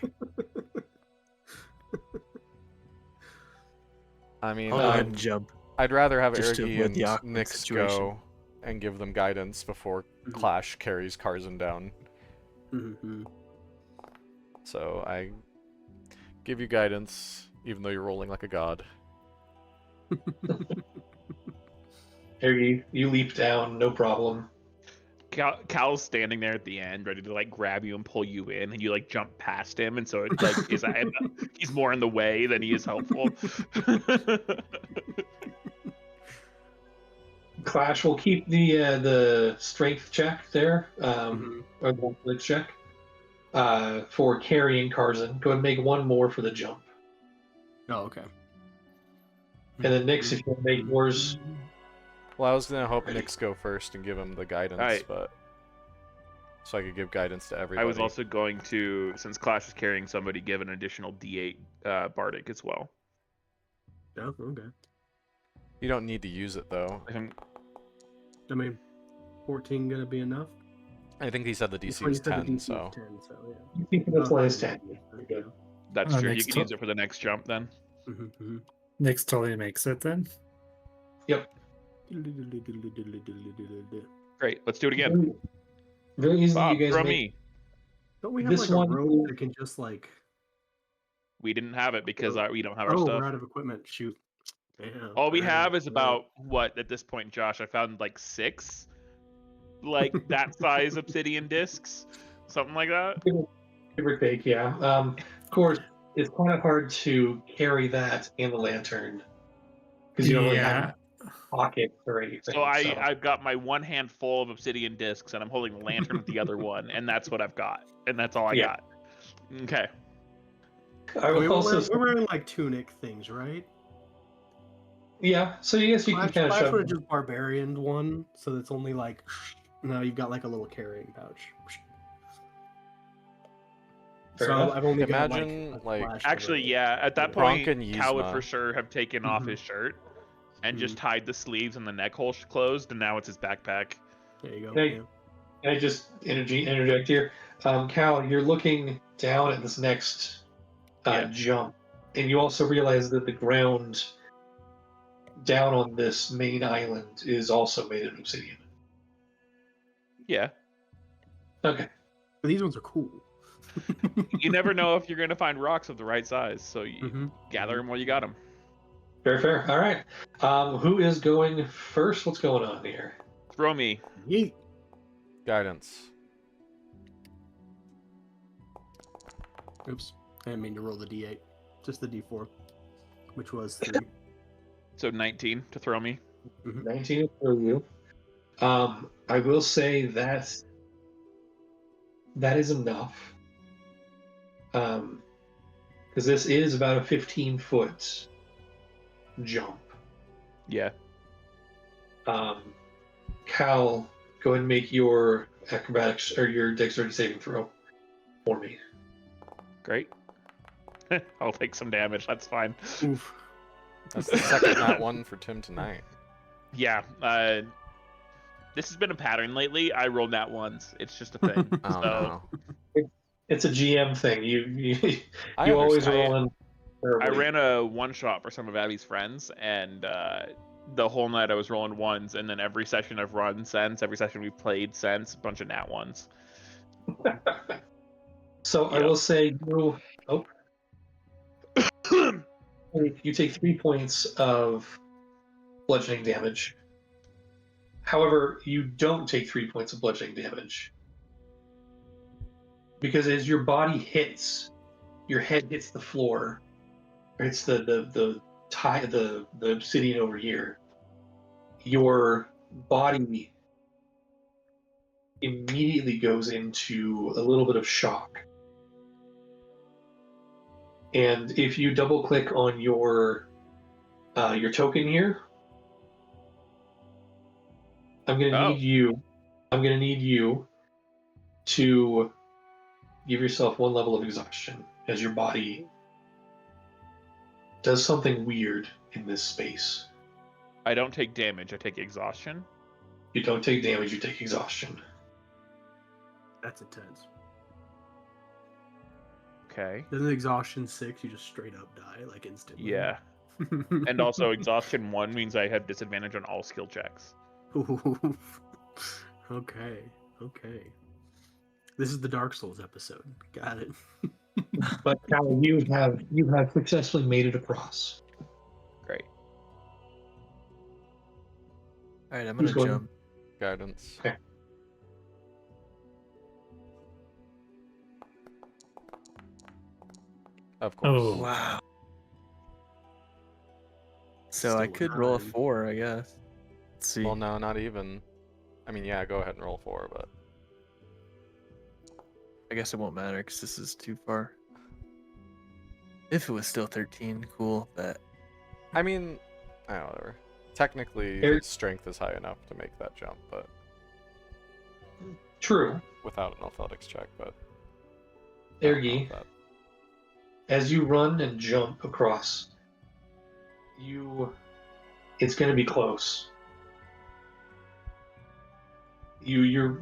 I mean, I'll go ahead and jump. I'd rather have just to Ergi avoid the and awkward Nyx situation. go and give them guidance before Mhm. Clash carries Carson down. Mhm. So I give you guidance, even though you're rolling like a god. Harry, you leap down, no problem. Cal's standing there at the end, ready to like grab you and pull you in, and you like jump past him, and so it like he's more in the way than he is helpful. Clash will keep the strength check there, Mhm. or the athletics check, for carrying Carson. Go ahead and make one more for the jump. Oh, okay. And then Nyx, if you want to make yours, Well, I was gonna hope Nyx go first and give him the guidance, Alright. but so I could give guidance to everybody. I was also going to, since Clash is carrying somebody, give an additional D8 Bardic as well. Yeah, okay. You don't need to use it though. I mean, 14 gonna be enough? I think he said the You DC is said the 10, DC is so 10, so yeah. you keep this Oh, one as fine. 10. You're good. That's true. You Next can to- use it for the next jump then. Mhm. Nyx totally makes it then. Great. Let's do it again. Very easily, Bob, you guys throw make. me. Don't we have This like a one- rope that can just like? We didn't have it because we don't have our Oh, stuff. we're out of equipment. Shoot. Damn. All we Alright, have is alright. about what at this point, Josh? I found like 6, like that size obsidian discs, something like that. Give or take, yeah. Of course, it's kind of hard to carry that and the lantern because you don't really have pockets or anything. So I've got my one hand full of obsidian discs, and I'm holding the lantern with the other one, and that's what I've got, and that's all I Yeah. got. Okay. I will also. We're wearing like tunic things, right? Yeah, so yes, you can kind of Flash shove. would have just barbarian one, so it's only like. Now you've got like a little carrying pouch. Fair So enough. I've only Imagine, got like- Flash Actually, cover. yeah. At that Bronk point, and Cal would Yzma. for sure have taken off his shirt and just tied the sleeves and the neck hole closed, and now it's his backpack. There you go. Hey. Yeah. Can I just interject here? Cal, you're looking down at this next Yeah. jump, and you also realize that the ground down on this main island is also made of obsidian. Yeah. Okay. But these ones are cool. You never know if you're going to find rocks of the right size, so you Mhm. gather them while you got them. Fair. All right. Who is going first? What's going on here? Throw me. Yeet. guidance. Oops. I didn't mean to roll the D8. Just the D4, which was 3. So 19 to throw me. 19 for you. I will say that is enough. Because this is about a 15-foot jump. Yeah. Cal, go ahead and make your acrobatics or your dexterity saving throw for me. Great. I'll take some damage. That's fine. Oof. That's the second nat one for Tim tonight. Yeah. This has been a pattern lately. I rolled nat ones. It's just a thing. Oh so no. It's a GM thing. You I always understand. roll in. terribly. I ran a one shot for some of Abby's friends, and the whole night I was rolling ones, and then every session I've run since, every session we've played since, a bunch of nat ones. So I Yep. will say you take 3 points of bludgeoning damage. However, you don't take 3 points of bludgeoning damage. Because as your body hits, your head hits the floor, or hits the obsidian over here, your body immediately goes into a little bit of shock. And if you double click on your token here, I'm gonna need you to give yourself 1 level of exhaustion as your body does something weird in this space. I don't take damage, I take exhaustion. You don't take damage, you take exhaustion. That's intense. Okay. Then the exhaustion 6, you just straight up die, like instantly. Yeah. And also exhaustion 1 means I have disadvantage on all skill checks. Okay. This is the Dark Souls episode. Got it. But Cal, you have successfully made it across. Great. All right, I'm Who's gonna going? jump. Guidance. Okay. Of course. Oh. Wow. So Still I could roll a 9. 4, I guess. Let's see. Well, no, not even. I mean, yeah, go ahead and roll 4, but I guess it won't matter because this is too far. If it was still 13, cool. But I mean, whatever. Technically, Eric- strength is high enough to make that jump, but True. without an athletics check. But Ergi, as you run and jump across, it's going to be close. You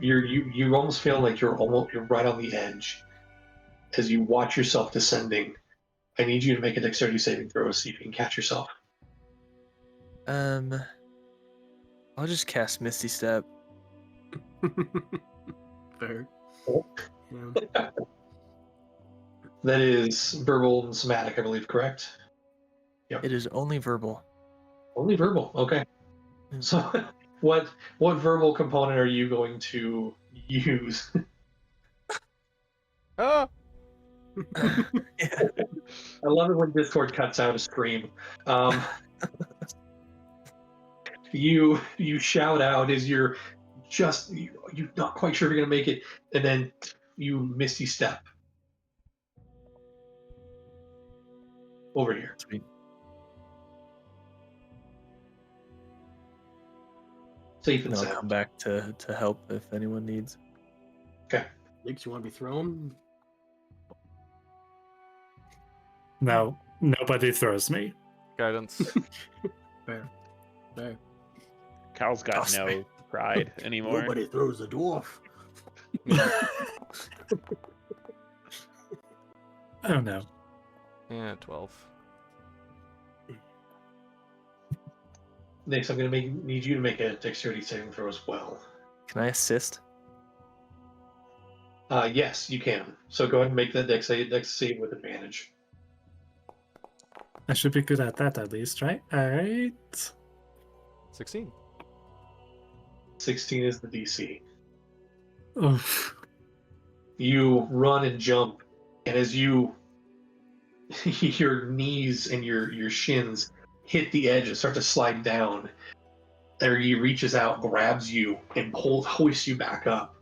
almost feel like you're right on the edge as you watch yourself descending. I need you to make a dexterity saving throw to see if you can catch yourself. I'll just cast Misty Step. Fair. Oh. Yeah. That is verbal and somatic, I believe, correct? Yep. It is only verbal. Only verbal. Okay. So, what verbal component are you going to use? Ah! Yeah. I love it when Discord cuts out a scream. You shout out as you're not quite sure if you're gonna make it, and then you misty step over here. Sweet. Safe and And I'll sound. come back to help if anyone needs. Nikks, you want to be thrown? No, nobody throws me. Guidance. Fair. Cal's got Toss me. no pride anymore. Nobody throws the dwarf. Oh no. Yeah, 12. Next, I'm gonna need you to make a dexterity saving throw as well. Can I assist? Yes, you can. So go ahead and make that dex save with advantage. I should be good at that at least, right? Alright. 16. 16 is the DC. Oof. You run and jump, and as you your knees and your shins hit the edge and start to slide down, Ergi reaches out, grabs you, and hoists you back up.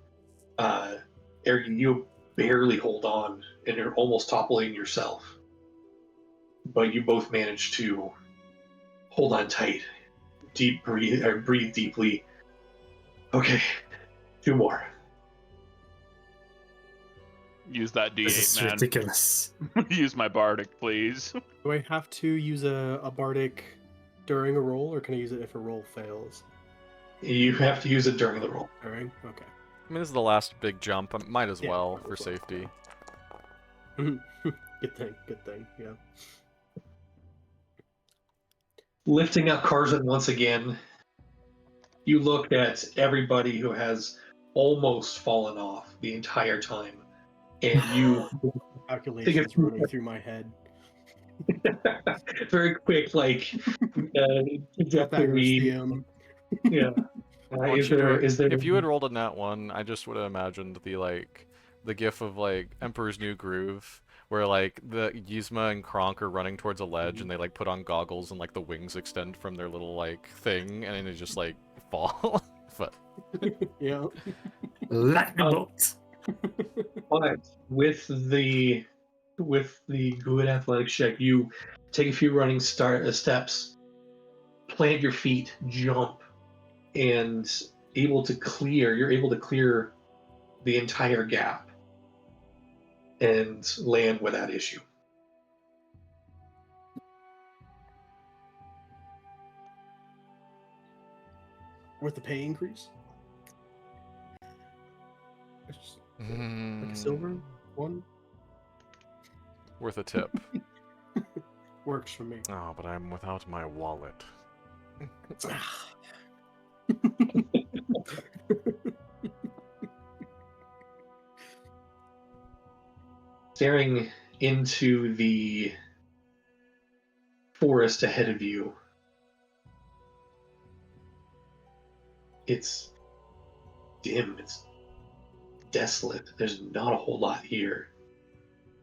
Ergi, you barely hold on, and you're almost toppling yourself. But you both manage to hold on tight. Breathe deeply. Okay, 2 more. Use that This is D8, man. ridiculous. Use my bardic, please. Do I have to use a bardic during a roll, or can I use it if a roll fails? You have to use it during the roll. During? Okay. I mean, this is the last big jump. I might as Yeah, well might for as well. safety. Good thing. Yeah. Lifting up Carson once again, you look at everybody who has almost fallen off the entire time, and you Calculations running through my head. very quick, like Pythagoras trajectory. theorem. Yeah. I want Is you to- there? if you had rolled a nat 1, I just would have imagined the gif of like Emperor's New Groove, where like the Yzma and Kronk are running towards a ledge and they like put on goggles and like the wings extend from their little like thing and then they just like fall. But Yeah. Lightning bolt. But with the good athletics check, you take a few running steps, plant your feet, jump, and you're able to clear the entire gap and land without issue. With the pay increase? It's just like a mm, silver one worth a tip. works for me. Oh, but I'm without my wallet. Staring into the forest ahead of you, it's dim, it's desolate. There's not a whole lot here.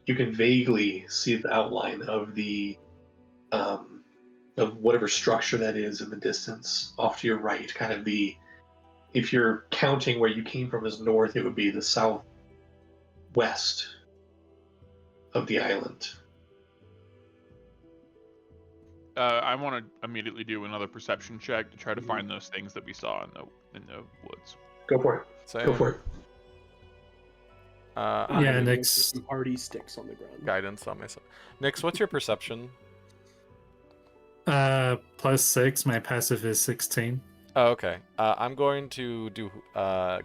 You can vaguely see the outline of of whatever structure that is in the distance off to your right. Kind of if you're counting where you came from as north, it would be the southwest of the island. I want to immediately do another perception check to try to find those things that we saw in the woods. Go for it. Same. Go for it. Yeah, There's Nick's some hardy sticks on the ground. Guidance on myself. Nix, what's your perception? +6. My passive is 16. Oh, okay. I'm going to do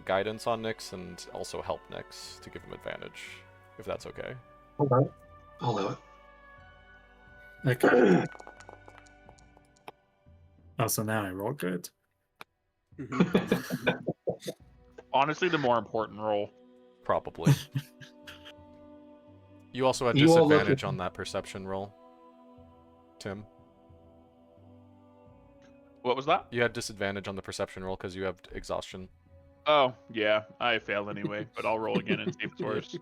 guidance on Nix and also help Nix to give him advantage, if that's okay. I'll allow it. Okay. Also, now I roll good. Mhm. Honestly, the more important role. Probably. You also had You all look disadvantage at- on that perception roll, Tim. What was that? You had disadvantage on the perception roll because you have exhaustion. Oh, yeah, I failed anyway, but I'll roll again and see if it's worse.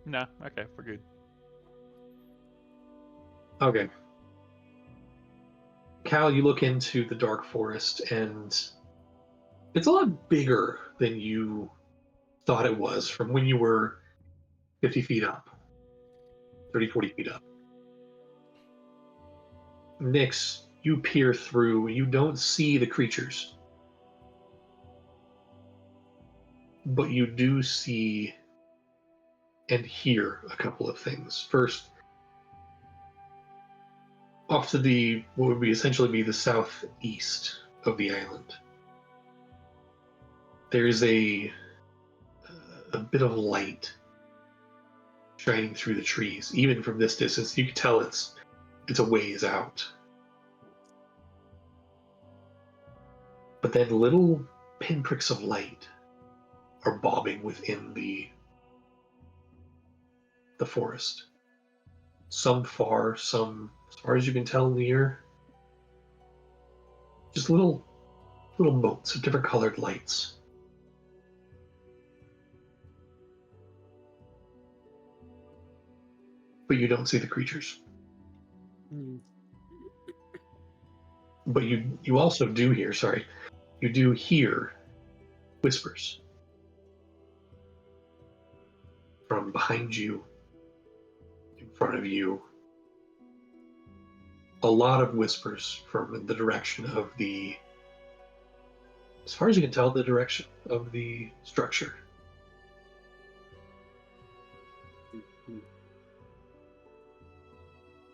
Nah, okay, we're good. Okay. Cal, you look into the dark forest, and it's a lot bigger than you thought it was from when you were 50 feet up, 30, 40 feet up. Nyx, you peer through, you don't see the creatures. But you do see and hear a couple of things. First, off to what would essentially be the southeast of the island, there's a bit of light shining through the trees. Even from this distance, you can tell it's a ways out. But then little pinpricks of light are bobbing within the forest. Some far, some as far as you can tell near. Just little motes of different colored lights. But you don't see the creatures. But you also do hear, you do hear whispers from behind you, in front of you. A lot of whispers from the direction of as far as you can tell, the direction of the structure.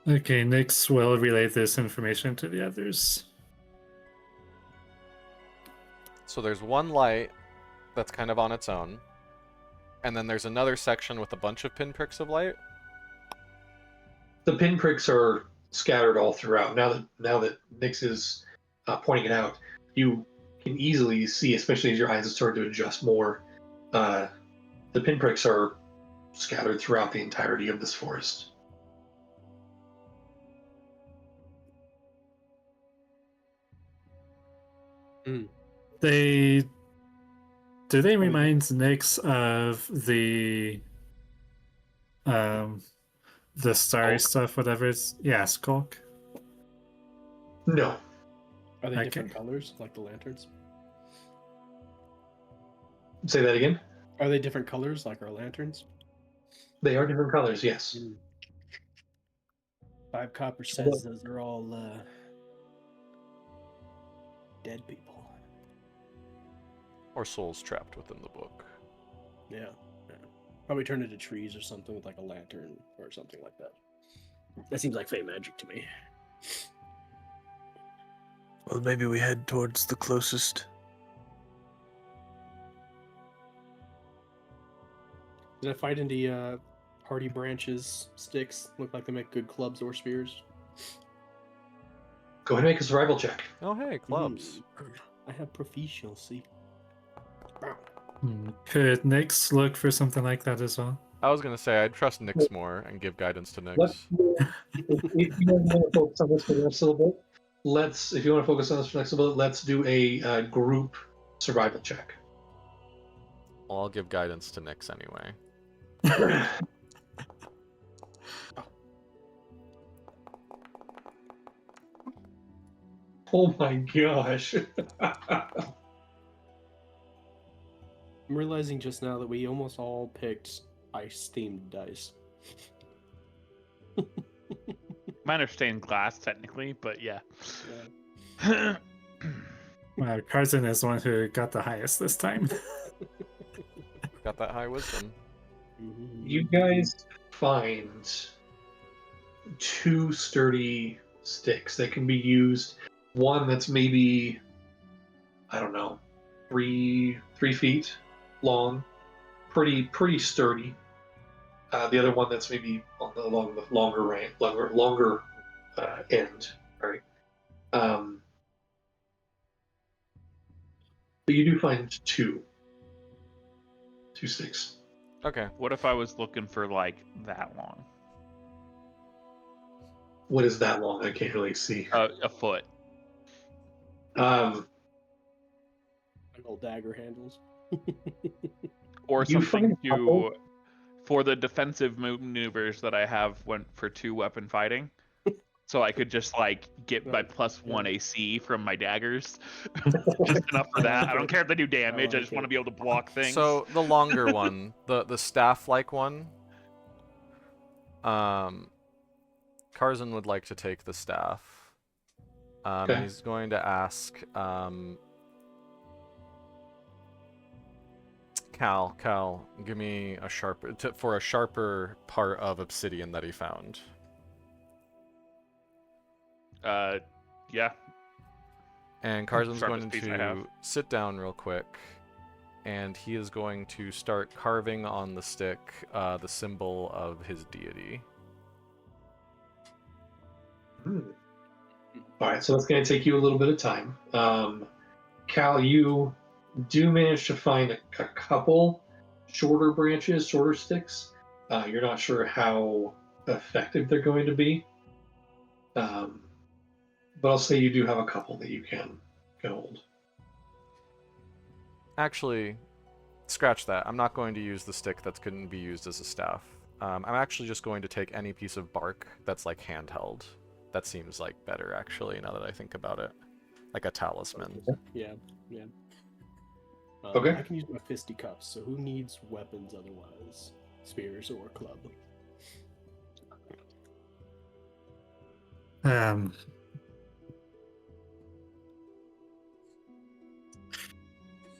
Okay, Nyx will relay this information to the others. So there's one light that's kind of on its own, and then there's another section with a bunch of pinpricks of light. The pinpricks are scattered all throughout. Now that Nyx is pointing it out, you can easily see, especially as your eyes have started to adjust more, the pinpricks are scattered throughout the entirety of this forest. They do they remind Nyx of the starry Skulk? stuff, whatever it's skulk. No, Are they Okay. different colors, like the lanterns? say that again. Are they different colors, like our lanterns? They are different colors. Yes. 5 copper says those are all dead people. Or souls trapped within the book. Yeah. Probably turned into trees or something with like a lantern or something like that. That seems like fey magic to me. Well, maybe we head towards the closest. Did I find any hardy branches, sticks? Look like they make good clubs or spears. Go ahead and make a survival check. Oh, hey, clubs. I have proficiency. Could Nyx look for something like that as well? I was gonna say I'd trust Nyx more and give guidance to Nyx. If you don't want to focus on this for the next little bit, if you want to focus on this for the next little bit, let's do a group survival check. Well, I'll give guidance to Nyx anyway. Oh my gosh. I'm realizing just now that we almost all picked ice-themed dice. Mine are stained glass, technically, but yeah. Well, Carson is the one who got the highest this time. Got that high wisdom. You guys find 2 sturdy sticks that can be used. One that's maybe, I don't know, 3 feet long, pretty sturdy. The other one that's maybe along the longer end, right? But you do find two sticks. Okay. What if I was looking for like that long? What is that long? I can't really see. A foot. Like old dagger handles. Or You something find a couple. for the defensive maneuvers that I have went for 2 weapon fighting. So I could just like get my +1 AC from my daggers. Just enough for that. I don't care if they do damage. I just want to be able to block things. So the longer one, the staff-like one. Karzan would like to take the staff. Okay. He's going to ask Cal, give me a for a sharper part of obsidian that he found. Yeah. And Karzan's going Sharpest piece I have. to sit down real quick, and he is going to start carving on the stick the symbol of his deity. All right, so that's going to take you a little bit of time. Cal, you do manage to find a couple shorter branches, shorter sticks. You're not sure how effective they're going to be. But I'll say you do have a couple that you can hold. Actually, scratch that. I'm not going to use the stick that's couldn't be used as a staff. I'm actually just going to take any piece of bark that's like handheld. That seems like better, actually, now that I think about it. Like a talisman. Yeah. Okay. I can use my fisticuffs, so who needs weapons otherwise? Spears or club?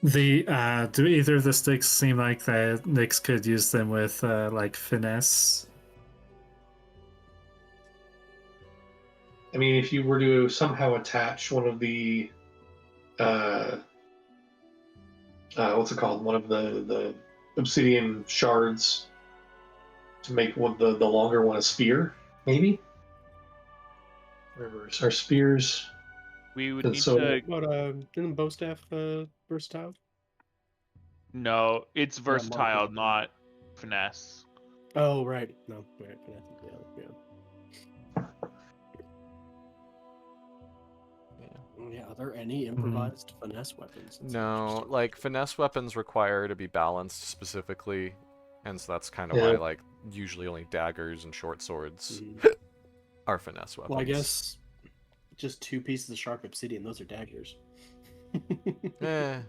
Do either of the sticks seem like that Nyx could use them with like finesse? I mean, if you were to somehow attach one of the what's it called? One of the obsidian shards to make one the longer one a spear, maybe. Rivers. Our spears. We would And need so- to. But didn't bow staff versatile? No, it's Yeah, versatile, market. not finesse. Oh right, no, right, yeah. Yeah, are there any improvised finesse weapons? That's No, interesting. like finesse weapons require to be balanced specifically, and so that's kind of Yeah. why like usually only daggers and short swords Mhm. are finesse weapons. Well, I guess just 2 pieces of sharp obsidian. Those are daggers. Eh,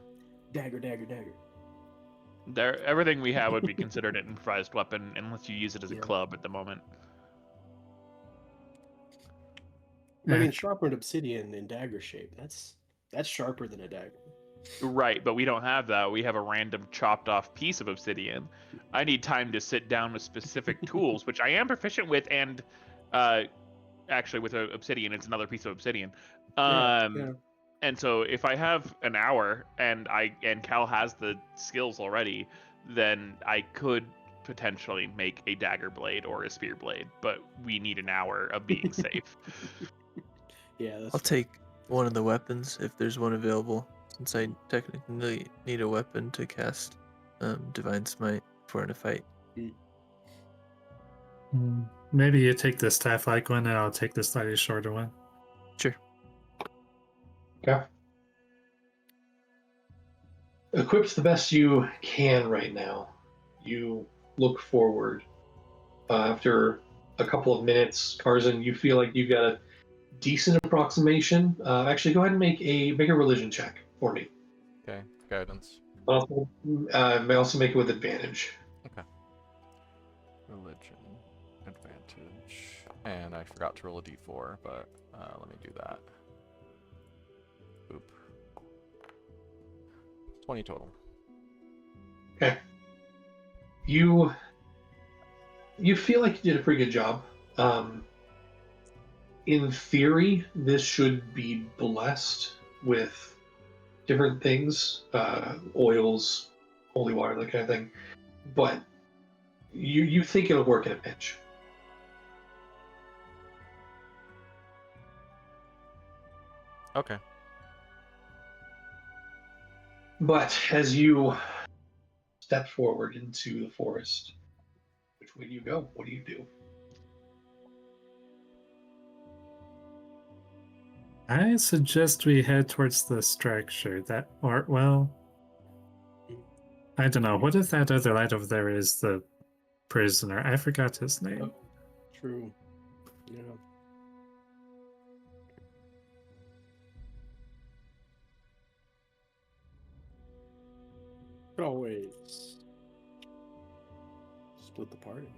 Dagger. There, everything we have would be considered an improvised weapon unless you use it as a Yeah. club at the moment. I Yeah. mean, sharpened obsidian in dagger shape. That's sharper than a dagger. Right, but we don't have that. We have a random chopped off piece of obsidian. I need time to sit down with specific tools, which I am proficient with, and actually with obsidian, it's another piece of obsidian. Yeah. And so if I have an hour and Cal has the skills already, then I could potentially make a dagger blade or a spear blade, but we need an hour of being safe. Yeah, that's I'll take one of the weapons if there's one available, since I technically need a weapon to cast Divine Smite for in a fight. Maybe you take the staff-like one, and I'll take the slightly shorter one. Sure. Okay. Equipped the best you can right now. You look forward. After a couple of minutes, Tarzan, you feel like you've got a decent approximation. Actually, go ahead and make a religion check for me. okay, guidance. May also make it with advantage. Religion, advantage, and I forgot to roll a d4, but let me do that. Oop. 20 total. Okay. You feel like you did a pretty good job. In theory, this should be blessed with different things, oils, holy water, that kind of thing. But you think it'll work in a pinch. Okay. But as you step forward into the forest, which way do you go? What do you do? I suggest we head towards the structure. Well, I don't know. What if that other light over there is the prisoner? I forgot his name. Oh, true. Yeah. Could always split the party.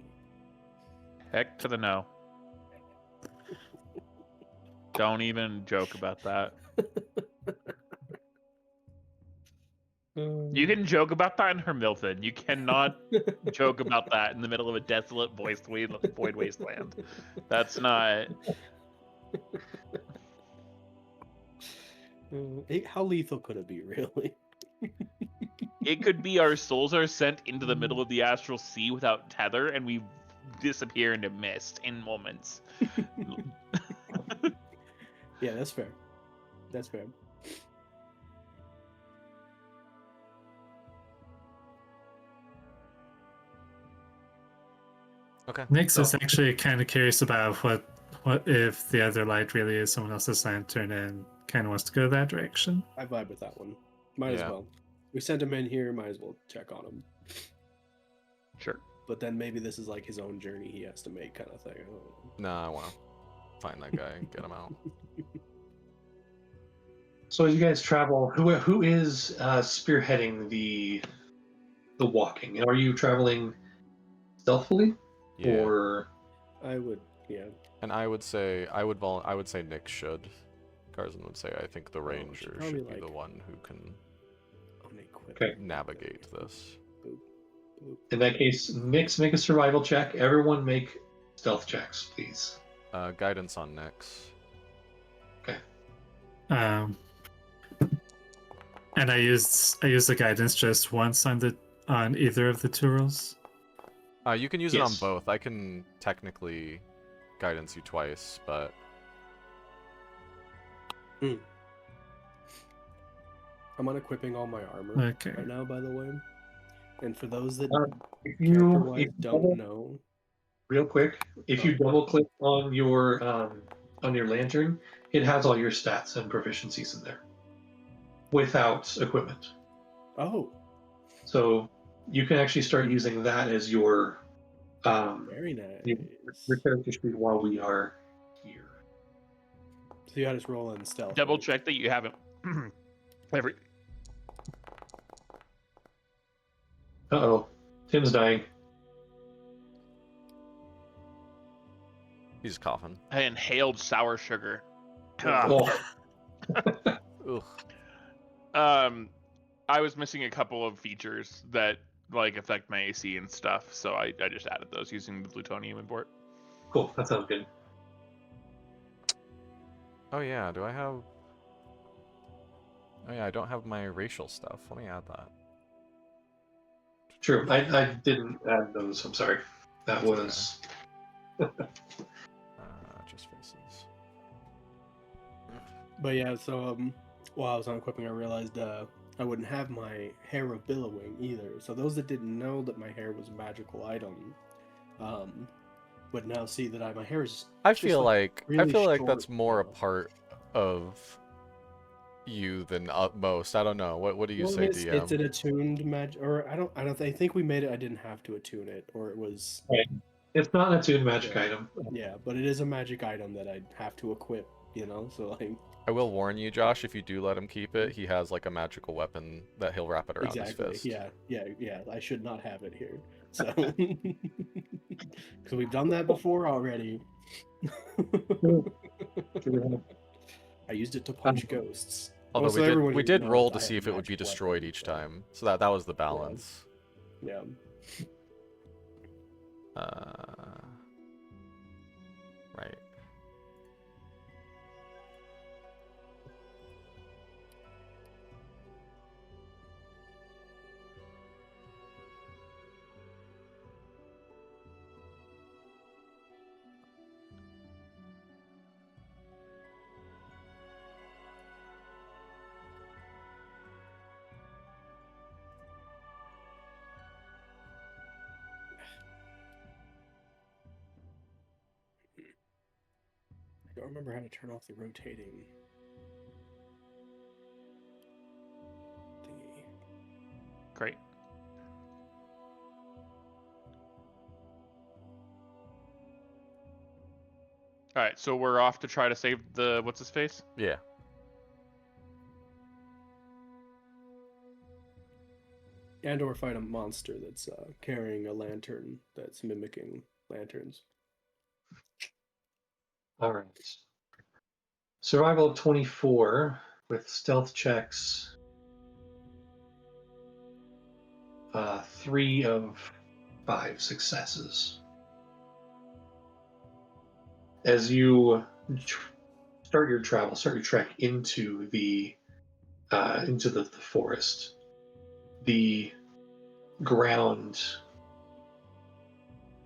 Heck to the no. Don't even joke about that. You can joke about that in Hermilton. You cannot joke about that in the middle of a desolate void wasteland. That's not. How lethal could it be, really? It could be our souls are sent into the middle of the astral sea without tether, and we disappear into mist in moments. Yeah, that's fair. That's fair. Okay. Nix is So- actually kind of curious about what if the other light really is someone else's lantern and kind of wants to go that direction. I vibe with that one. Might as Yeah. well. We sent him in here, might as well check on him. Sure. But then maybe this is like his own journey he has to make, kind of thing. I don't know. Nah, I want to find that guy and get him out. So as you guys travel, who is spearheading the walking? And are you traveling stealthily, Yeah. or I would, yeah. And I would say I would say Nick should. Carson would say I think the ranger probably, should be the like- one who can Unequipped. Okay. navigate this. Boop, boop. in that case, Nix, make a survival check. Everyone make stealth checks, please. Guidance on Nyx. And I used the guidance just once on either of the two rolls. You can use it on Yes. both. I can technically guidance you twice, but I'm unequipping all my armor Okay. right now, by the way. And for those that If character-wise you don't double, know, real quick, if you double click on your lantern, it has all your stats and proficiencies in there without equipment. oh, So you can actually start using that as your very your nice. character sheet while we are here. So you had us roll in stealth. Double right? check that you haven't. Every. Uh-oh. Tim's dying. he's coughing. I inhaled sour sugar. Oh, Ugh. I was missing a couple of features that like affect my AC and stuff, so I just added those using the plutonium import. cool. That sounds good. Oh yeah, do I have... Oh yeah, I don't have my racial stuff. Let me add that. True. I didn't add those. I'm sorry. That That's okay. was... Just faces. But yeah, so while I was unequipping, I realized I wouldn't have my hair of billowing either. So those that didn't know that my hair was a magical item, would now see that my hair is. I just, feel like really that's short more a now. part of you than most. I don't know. What do you Well, say, it's DM? an attuned magic, or I think we made it. I didn't have to attune it, or it was. It's not an attuned magic Yeah. item. Yeah, but it is a magic item that I have to equip. You know, so like. I will warn you, Josh, if you do let him keep it, he has like a magical weapon that he'll wrap it around Exactly. his fist. Yeah. I should not have it here. So, because we've done that before already. I used it to punch ghosts. Although So everyone we did knows roll I to have see a if it would be magic destroyed weapon, each so, time. So that was the balance. Yeah. Right. I don't remember how to turn off the rotating thingy. Great. All right, so we're off to try to save the what's his face. Yeah. And or fight a monster that's carrying a lantern that's mimicking lanterns. All right. Survival of 24 with stealth checks. 3 of 5 successes. As you start your trek into the forest, the ground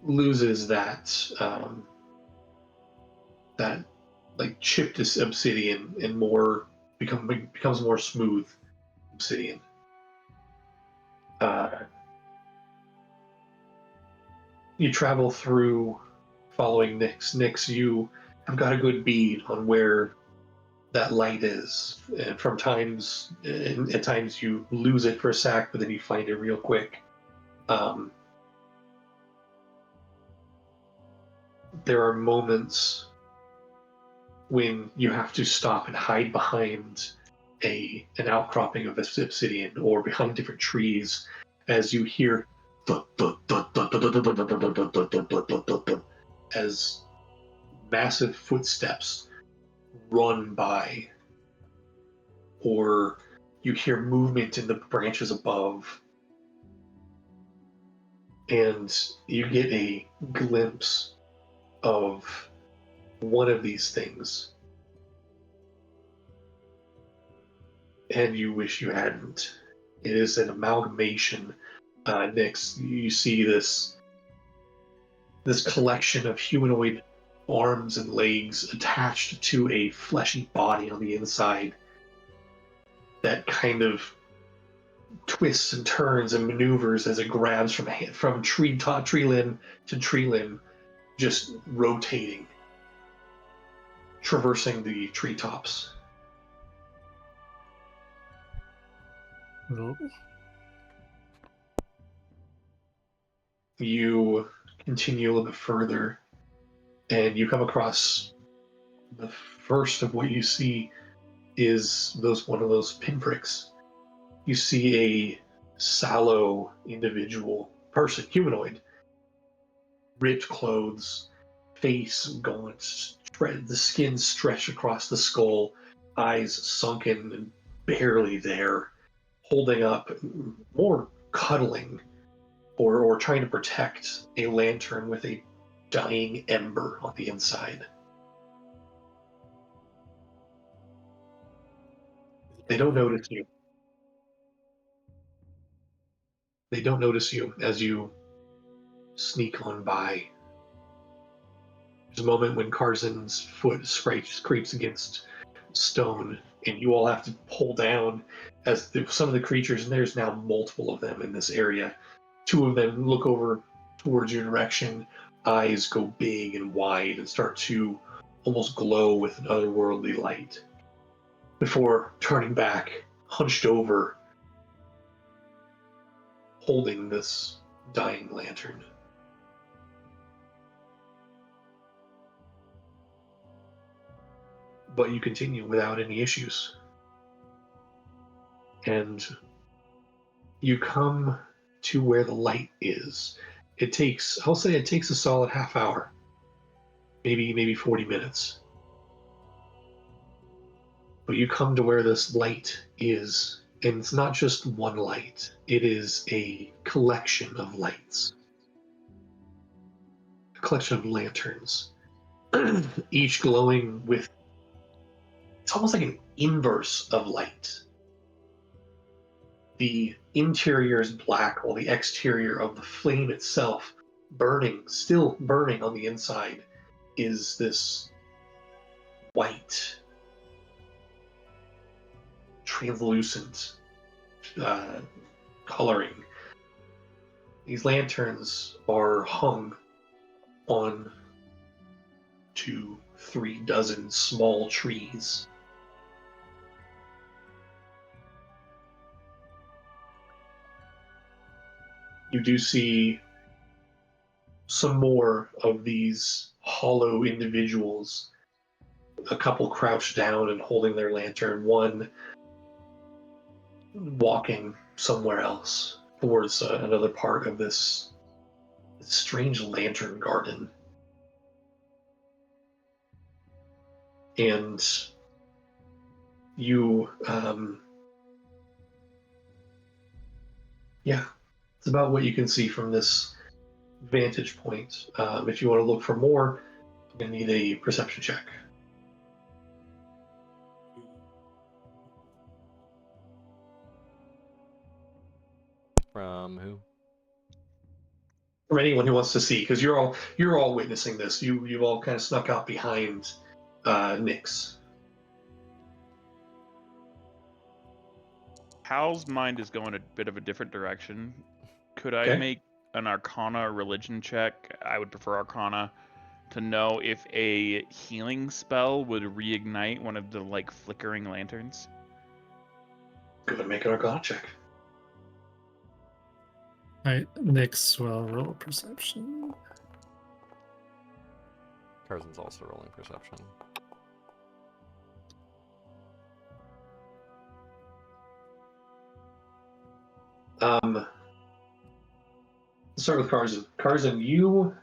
loses that like chipped obsidian and becomes more smooth obsidian. You travel through following Nyx. Nyx, you have got a good bead on where that light is. And at times you lose it for a sec, but then you find it real quick. There are moments when you have to stop and hide behind an outcropping of obsidian or behind different trees as you hear as massive footsteps run by, or you hear movement in the branches above, and you get a glimpse of one of these things, and you wish you hadn't. It is an amalgamation. Nyx, you see this collection of humanoid arms and legs attached to a fleshy body on the inside that kind of twists and turns and maneuvers as it grabs from tree limb to tree limb, just rotating, traversing the treetops. Nope. You continue a little bit further, and you come across the first of what you see is one of those pinpricks. You see a sallow individual, person, humanoid, ripped clothes, face gaunt, the skin stretched across the skull, eyes sunken and barely there, holding up, more cuddling or trying to protect a lantern with a dying ember on the inside. They don't notice you. They don't notice you as you sneak on by. There's a moment when Carson's foot creeps against stone, and you all have to pull down as some of the creatures, and there's now multiple of them in this area. Two of them look over towards your direction, eyes go big and wide and start to almost glow with an otherworldly light before turning back, hunched over, holding this dying lantern. But you continue without any issues. And you come to where the light is. I'll say it takes a solid half hour, maybe 40 minutes. But you come to where this light is, and it's not just one light, it is a collection of lights. A collection of lanterns, each glowing with, it's almost like an inverse of light. The interior is black, while the exterior of the flame itself, still burning on the inside, is this white, translucent coloring. These lanterns are hung on 2-3 dozen small trees. You do see some more of these hollow individuals, a couple crouched down and holding their lantern, one walking somewhere else towards another part of this strange lantern garden. And you, it's about what you can see from this vantage point. If you want to look for more, I'm going to need a perception check. From who? From anyone who wants to see, because you're all witnessing this. You've all kind of snuck out behind Nyx. Hal's mind is going a bit of a different direction. Could I Okay. make an Arcana or religion check? I would prefer Arcana to know if a healing spell would reignite one of the flickering lanterns. Go and make an Arcana check. Alright, Nyx will roll perception. Carson's also rolling perception. Let's start with Carson. Carson, you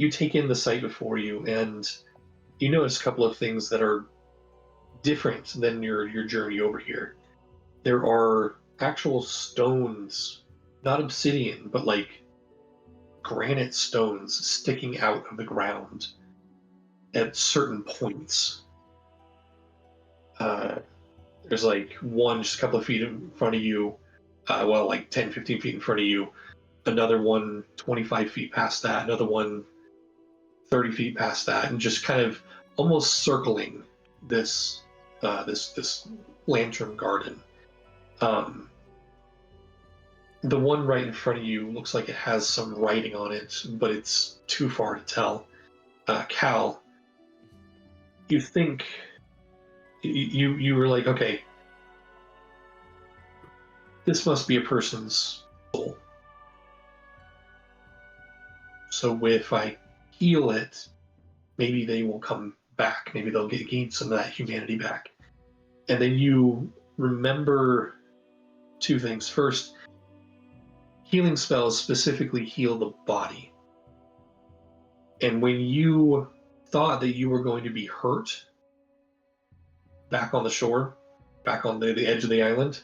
take in the sight before you, and you notice a couple of things that are different than your journey over here. There are actual stones, not obsidian, but granite stones sticking out of the ground at certain points. There's one just a couple of feet in front of you, 10, 15 feet in front of you, another one 25 feet past that, another one 30 feet past that, and just kind of almost circling this this lantern garden. The one right in front of you looks like it has some writing on it, but it's too far to tell. Cal, you think you were like, okay, this must be a person's soul. So if I heal it, maybe they will come back. Maybe they'll gain some of that humanity back. And then you remember two things. First, healing spells specifically heal the body. And when you thought that you were going to be hurt back on the shore, back on the edge of the island,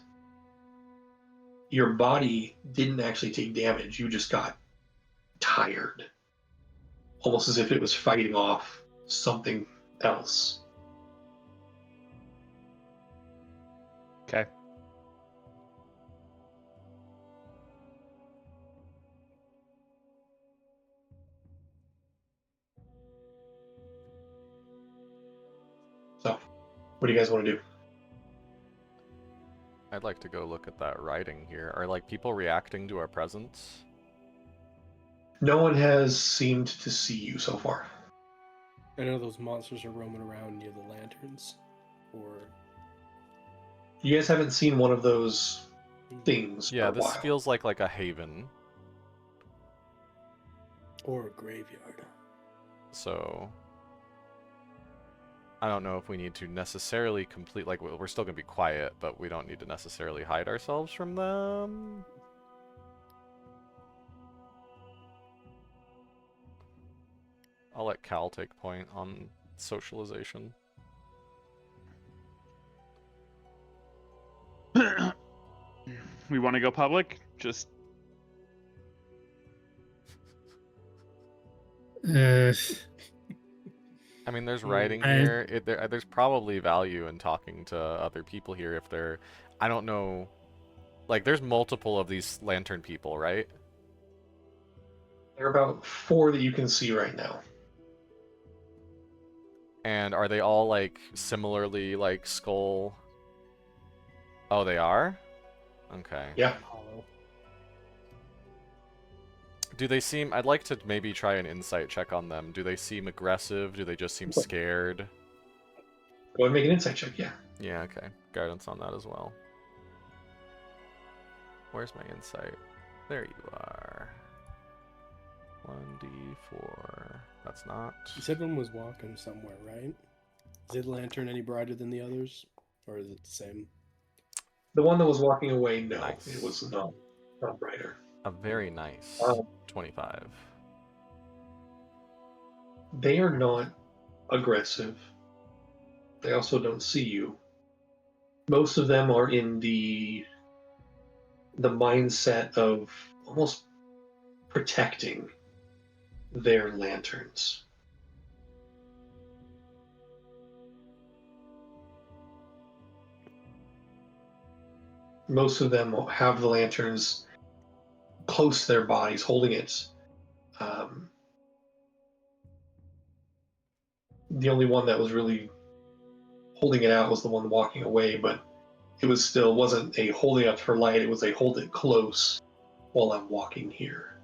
your body didn't actually take damage. You just got tired. Almost as if it was fighting off something else. Okay. So, what do you guys want to do? I'd like to go look at that writing here. Are like people reacting to our presence? No one has seemed to see you so far. I know those monsters are roaming around near the lanterns, or You guys haven't seen one of those things Yeah, for a this while. feels like a haven. a graveyard. So I don't know if we need to necessarily complete, like, we're still going to be quiet, but we don't need to necessarily hide ourselves from them. I'll let Cal take point on socialization. We want to go public? Just I mean, there's writing I- here. There's probably value in talking to other people here if they're... I don't know... Like, there's multiple of these lantern people, right? There are about 4 that you can see right now. And are they all, like, similarly, like, skull... Oh, they are? Okay. Yeah. Hollow. Do they seem... I'd like to maybe try an insight check on them. Do they seem aggressive? Do they just seem scared? Go ahead and make an insight check, yeah. Yeah, okay. Guidance on that as well. Where's my insight? There you are. 1d4. That's not... You said one was walking somewhere, right? Is the lantern any brighter than the others, or is it the same? The one that was walking away, no. Nice. It was not brighter. A very nice 25. They are not aggressive. They also don't see you. Most of them are in the mindset of almost protecting their lanterns. Most of them have the lanterns close to their bodies, holding it. The only one that was really holding it out was the one walking away, but it wasn't a holding up for light, it was a hold it close while I'm walking here.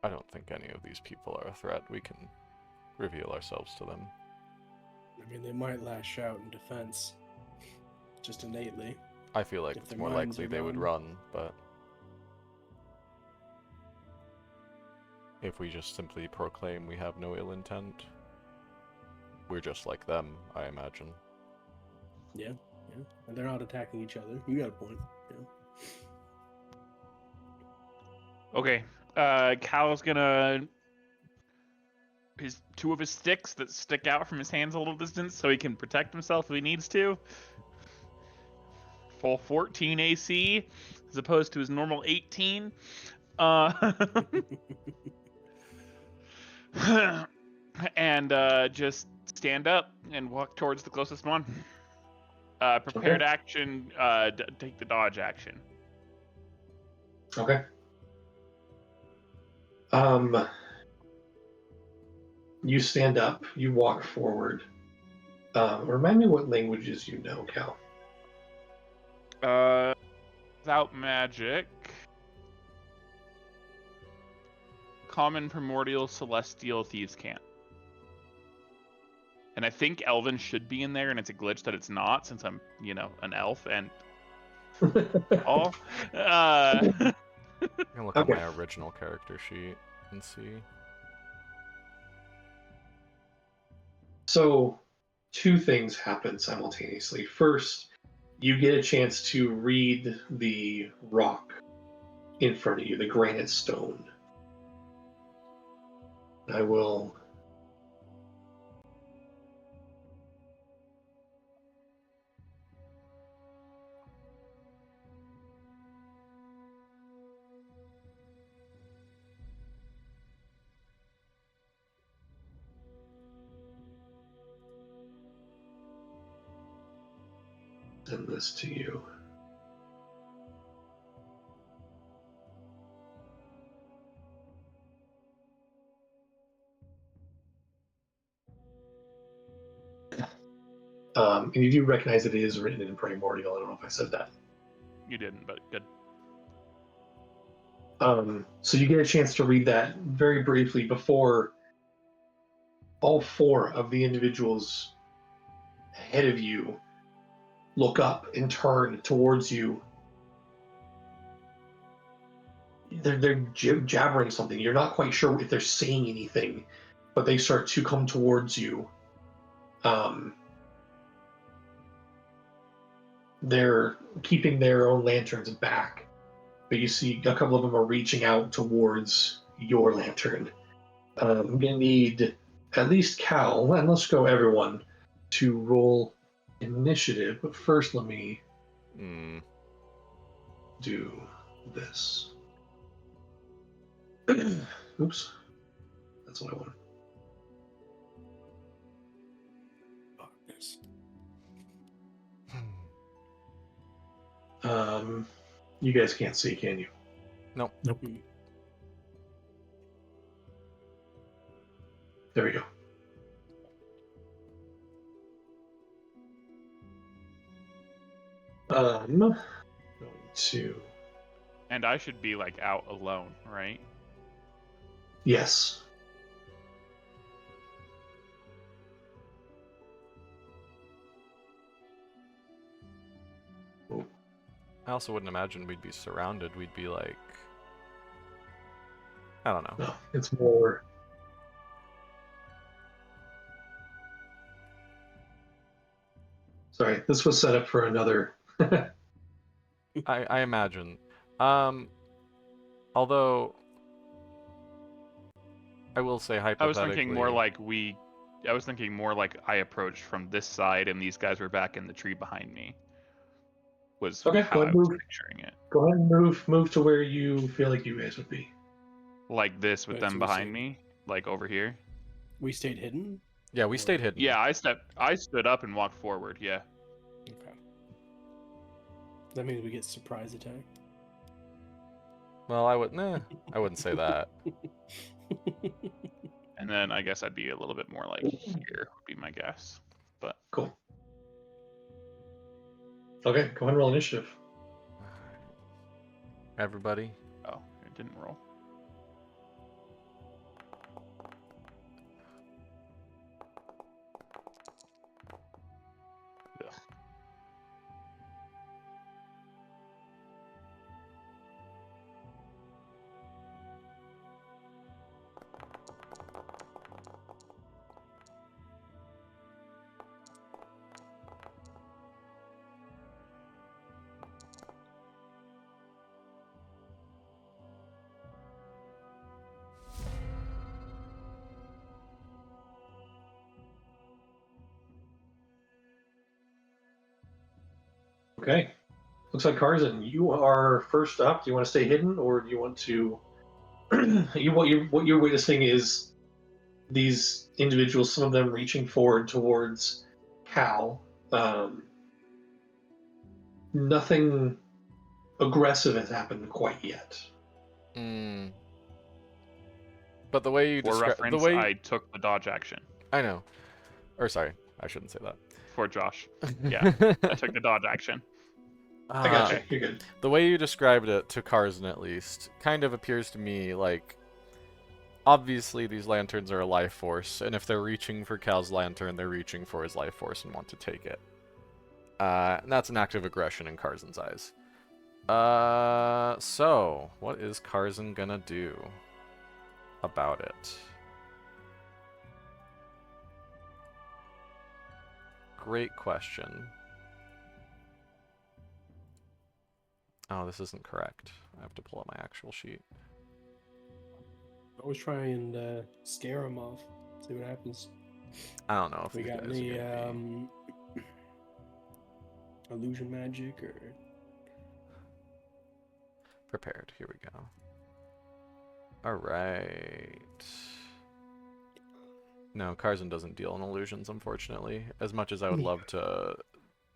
I don't think any of these people are a threat. We can reveal ourselves to them. I mean, they might lash out in defense, just innately. I feel like If it's their more minds likely are they would gone. run, but... If we just simply proclaim we have no ill intent, we're just like them, I imagine. Yeah, yeah. And they're not attacking each other. You got a point. Yeah. okay. Cal's gonna two of his sticks that stick out from his hands a little distance so he can protect himself if he needs to. Full 14 AC as opposed to his normal 18. And just stand up and walk towards the closest one. Prepared Okay. action, take the dodge action. Okay. You stand up. You walk forward. Remind me what languages you know, Cal. Without magic. Common, Primordial, Celestial, Thieves' Cant. And I think Elven should be in there, and it's a glitch that it's not, since I'm, an elf and all. I can look Okay. on my original character sheet and see. So, two things happen simultaneously. First, you get a chance to read the rock in front of you, the granite stone. I will. Send this to you. And you do recognize it is written in Primordial. I don't know if I said that. You didn't, but good. So you get a chance to read that very briefly before all four of the individuals ahead of you look up and turn towards you. They're jabbering something. You're not quite sure if they're saying anything, but they start to come towards you. They're keeping their own lanterns back, but you see a couple of them are reaching out towards your lantern. I'm gonna need at least Cal, and let's go everyone, to roll initiative. But first, let me do this. Oops, that's what I want. You guys can't see, can you? Nope. Nope. There we go. Going to. And I should be, out alone, right? Yes. I also wouldn't imagine we'd be surrounded. We'd be like, I don't know. No, it's more. Sorry, this was set up for another. I imagine. Although I will say I was hypothetically. thinking more like I approached from this side and these guys were back in the tree behind me. Was Okay, how go I ahead, was move. picturing it. Go ahead and move to where you feel like you guys would be. Like this with Right, them so we behind stayed- me, like over here. We stayed hidden? Yeah, we stayed hidden. Yeah, I stood up and walked forward. Yeah. Okay. That means we get surprise attacked. Well, I wouldn't say that. And then I guess I'd be a little bit more like here would be my guess. But Cool. Okay, go ahead and roll initiative. Everybody. oh, it didn't roll. Ugh. Okay. Looks like Tarzan, you are first up. Do you want to stay hidden, or do you want to? What you're witnessing is these individuals. Some of them reaching forward towards Cal. Nothing aggressive has happened quite yet. But the way you For describe the reference, way I took the dodge action I know, or sorry, I shouldn't say that. for Josh. Yeah, I took the dodge action. I got you. Uh, You're good. The way you described it, to Karzan at least, kind of appears to me like obviously these lanterns are a life force, and if they're reaching for Cal's lantern, they're reaching for his life force and want to take it. And that's an act of aggression in Karzan's eyes. So what is Karzan gonna do about it? Great question. Oh, this isn't correct. I have to pull up my actual sheet. Always try and scare him off. See what happens. I don't know if We these got guys any are gonna be... illusion magic or Prepared. Here we go. Alright. No, Karzan doesn't deal in illusions, unfortunately. As much as I would love to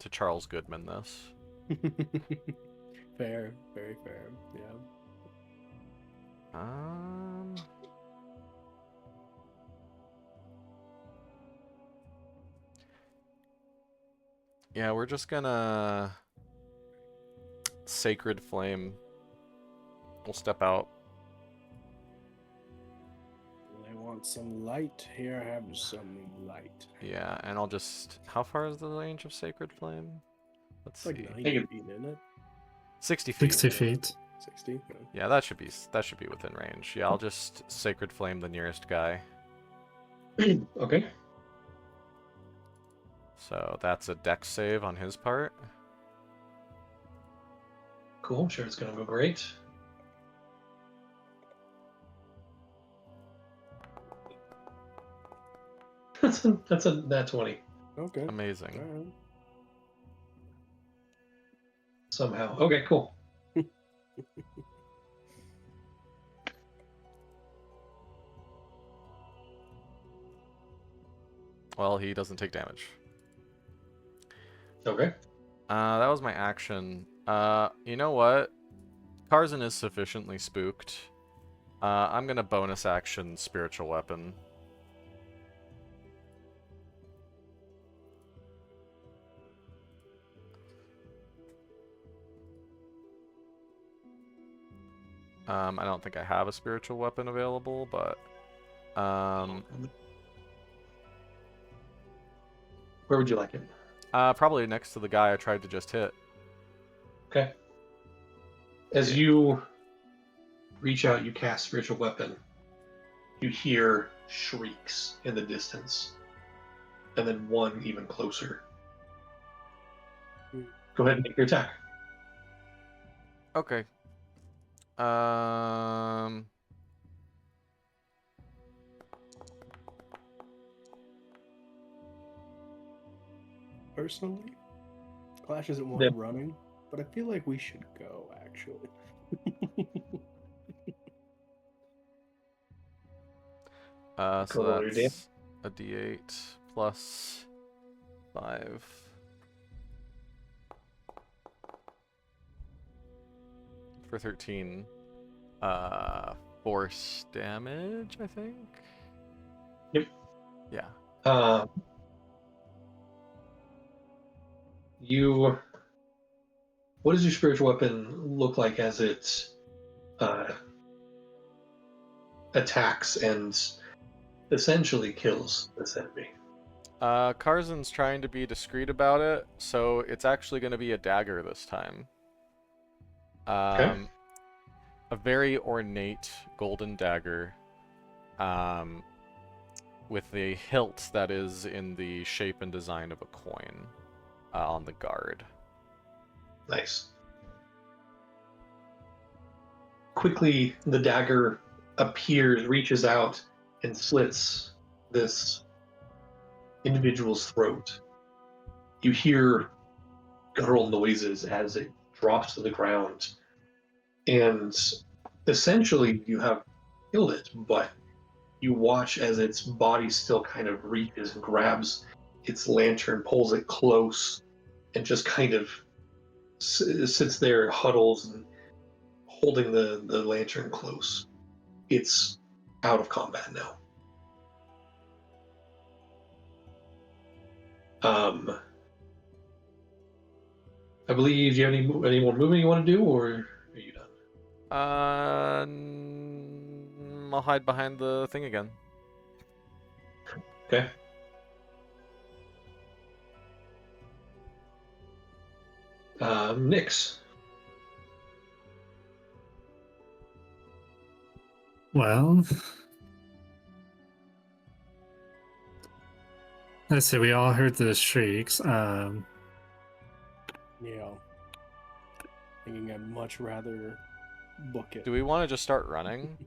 Charles Goodman this. fair, very fair. Yeah. Yeah, we're just gonna Sacred Flame. We'll step out. I want some light. Here I have some light. Yeah, and I'll just... How far is the range of Sacred Flame? Let's It's like see. 90 feet, isn't it? 60 feet. 60 feet. 60? No. Yeah, that should be within range. Yeah, I'll just Sacred Flame the nearest guy. Okay. So that's a dex save on his part. Cool. I'm sure it's gonna go great. That's a nat 20 Okay. Amazing. Alright. somehow. Okay, cool. Well, he doesn't take damage. Okay. That was my action. You know what? Karzan is sufficiently spooked. I'm gonna bonus action Spiritual Weapon. I don't think I have a Spiritual Weapon available, but... Where would you like it? probably next to the guy I tried to just hit. Okay. As you reach out, you cast Spiritual Weapon. You hear shrieks in the distance, and then one even closer. Go ahead and make your attack. Okay. Personally, Clash isn't one Yeah. running, but I feel like we should go, actually. So roll your that's a d8 plus 5. For 13. Force damage, I think? Yep. Yeah. What does your spiritual weapon look like as it attacks and essentially kills this enemy? Karzan's trying to be discreet about it, so it's actually going to be a dagger this time. Okay. A very ornate golden dagger, with the hilt that is in the shape and design of a coin, on the guard. Nice. Quickly, the dagger appears, reaches out, and slits this individual's throat. You hear guttural noises as it drops to the ground. And essentially, you have killed it, but you watch as its body still kind of reaches and grabs its lantern, pulls it close, and just kind of sits there, huddles, and holding the lantern close. Its out of combat now. I believe. Do you have any more moving you want to do, or are you done? I'll hide behind the thing again. Okay. Nyx. Well, let's see. We all heard the shrieks. Yeah. Thinking I'd much rather book it. Do we want to just start running?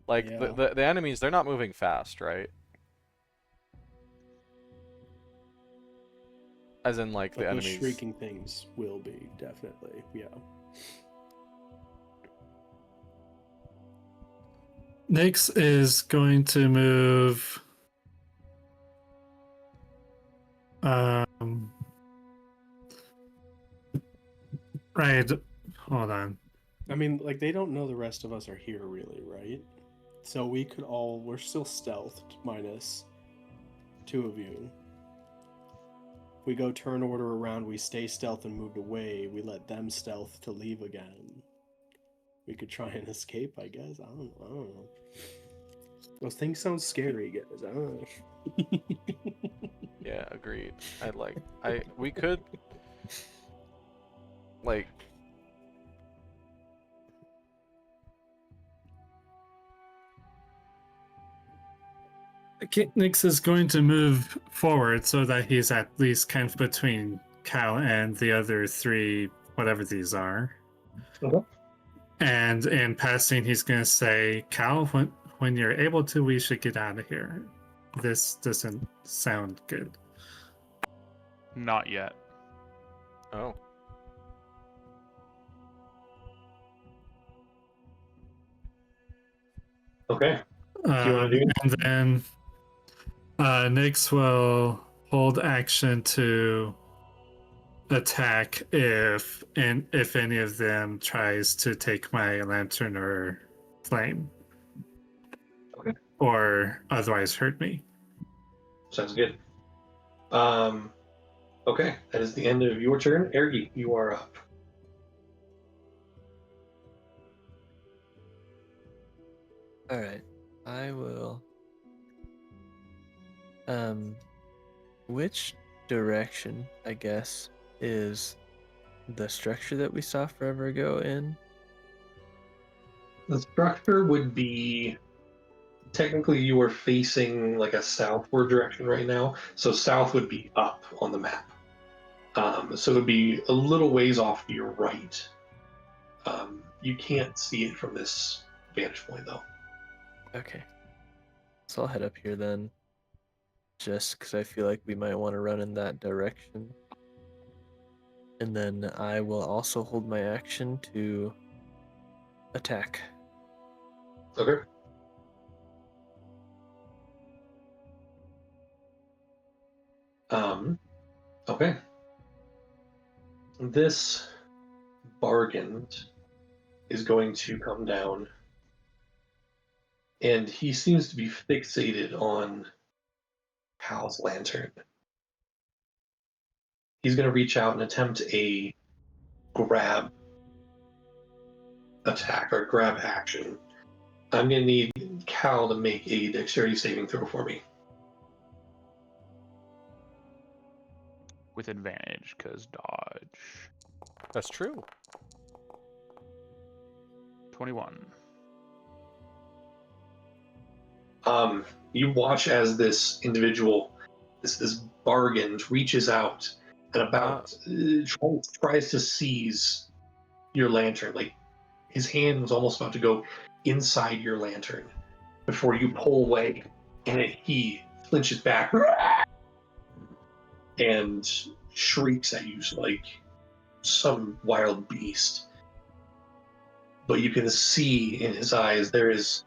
Like, Yeah. the enemies, they're not moving fast, right? As in, like, But the those enemies... shrieking things will be, definitely. Yeah. Nyx is going to move. Right. Hold on. I mean, like, they don't know the rest of us are here, really, right? So we could all... We're still stealthed, minus 2 of you. We go turn order around, we stay stealth and moved away, we let them stealth to leave again. We could try and escape, I guess. I don't know. Those things sound scary, guys. I don't know. Yeah, agreed. We could... Like... Nyx is going to move forward so that he's at least kind of between Cal and the other 3, whatever these are. Okay. And in passing, he's going to say, Cal, when you're able to, we should get out of here. This doesn't sound good. Not yet. Oh. Okay. Do you want to do? And then Nyx will hold action to attack if any of them tries to take my lantern or flame. Okay. Or otherwise hurt me. Sounds good. Okay, that is the end of your turn. Ergi, you are up. Alright. I will. Which direction, I guess, is the structure that we saw forever ago in? The structure would be, technically you are facing like a southward direction right now, so south would be up on the map. So it would be a little ways off to your right. You can't see it from this vantage point though. Okay. So I'll head up here then. Just because I feel like we might want to run in that direction. And then I will also hold my action to attack. Okay. Okay. This bargain is going to come down, and he seems to be fixated on Hal's lantern. He's going to reach out and attempt a grab attack or grab action. I'm going to need Cal to make a dexterity saving throw for me. With advantage, because dodge. That's true. 21. You watch as this individual, this bargain, reaches out and about tries to seize your lantern. Like his hand was almost about to go inside your lantern before you pull away, and he flinches back and shrieks at you like some wild beast. But you can see in his eyes there is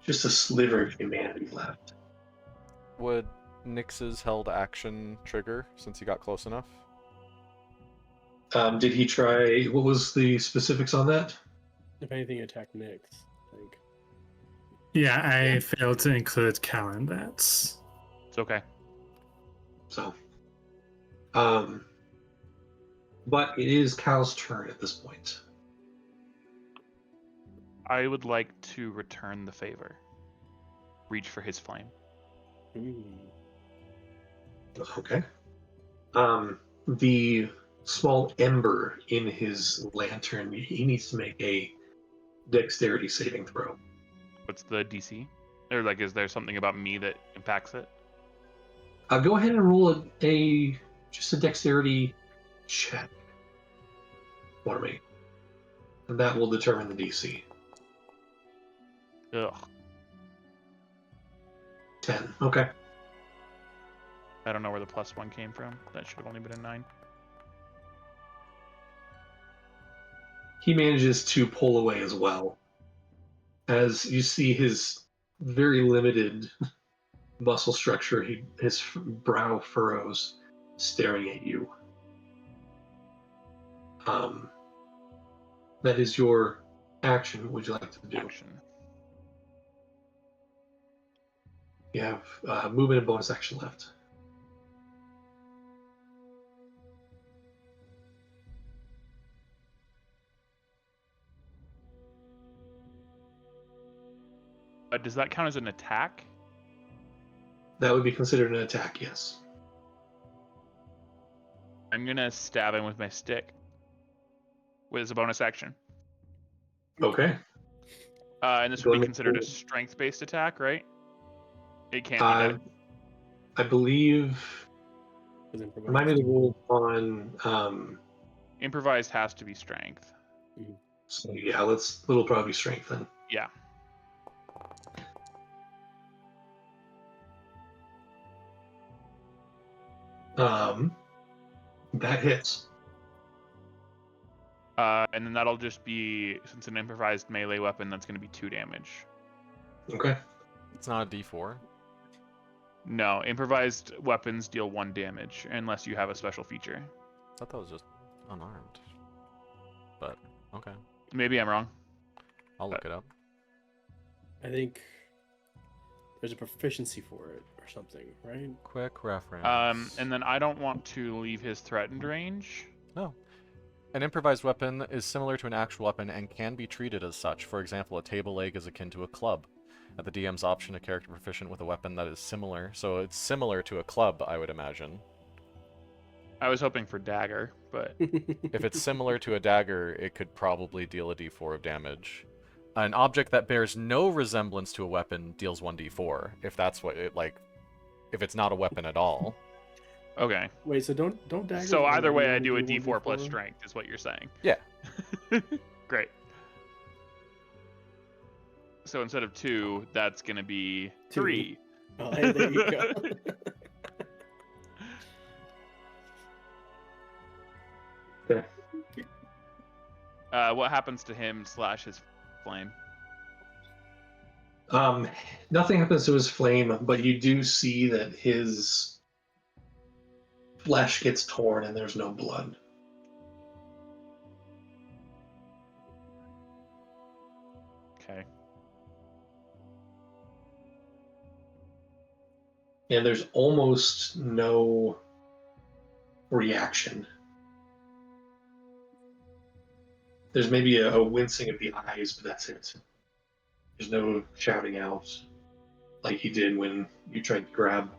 just a sliver of humanity left. Would Nyx's held action trigger since he got close enough? Did he try? What was the specifics on that? If anything, attack Nyx, I think. Yeah, I failed to include Cal in that. It's okay. So, but it is Cal's turn at this point. I would like to return the favor. Reach for his flame. Okay. The small ember in his lantern, he needs to make a dexterity saving throw. What's the DC? Or like, is there something about me that impacts it? Go ahead and roll just a dexterity check for me. And that will determine the DC. Ugh. 10. Okay. I don't know where the +1 came from. That should have only been a 9. He manages to pull away as well. As you see his very limited muscle structure, his brow furrows, staring at you. That is your action. What would you like to do? Action. You have movement and bonus action left. Does that count as an attack? That would be considered an attack, yes. I'm gonna stab him with my stick. As a bonus action. Okay. And this Go would be ahead. considered a strength-based attack, right? It can't be I believe. Is improvised. Remind me of the rule on. Improvised has to be strength. So yeah, it'll probably be strength then. Yeah. That hits. And then that'll just be, since an improvised melee weapon, that's going to be 2 damage. Okay. It's not a D4. No, improvised weapons deal 1 damage unless you have a special feature. I thought that was just unarmed. But, okay. Maybe I'm wrong. I'll look it up. I think there's a proficiency for it or something, right? Quick reference. And then I don't want to leave his threatened range. No. An improvised weapon is similar to an actual weapon and can be treated as such. For example, a table leg is akin to a club. At the DM's option, a character proficient with a weapon that is similar. So it's similar to a club, I would imagine. I was hoping for dagger, but If it's similar to a dagger, it could probably deal a d4 of damage. An object that bears no resemblance to a weapon deals 1d4, if that's what it, like, if it's not a weapon at all. okay. Wait, so don't daggers? So either way, I only do a do d4 plus 1d4? strength, is what you're saying. Yeah. Great. So instead of 2, that's going to be 3. Oh, hey, there you go. Okay. What happens to him / his flame? Nothing happens to his flame, but you do see that his flesh gets torn and there's no blood. Okay. And there's almost no reaction. There's maybe a wincing of the eyes, but that's it. There's no shouting out like he did when you tried to grab.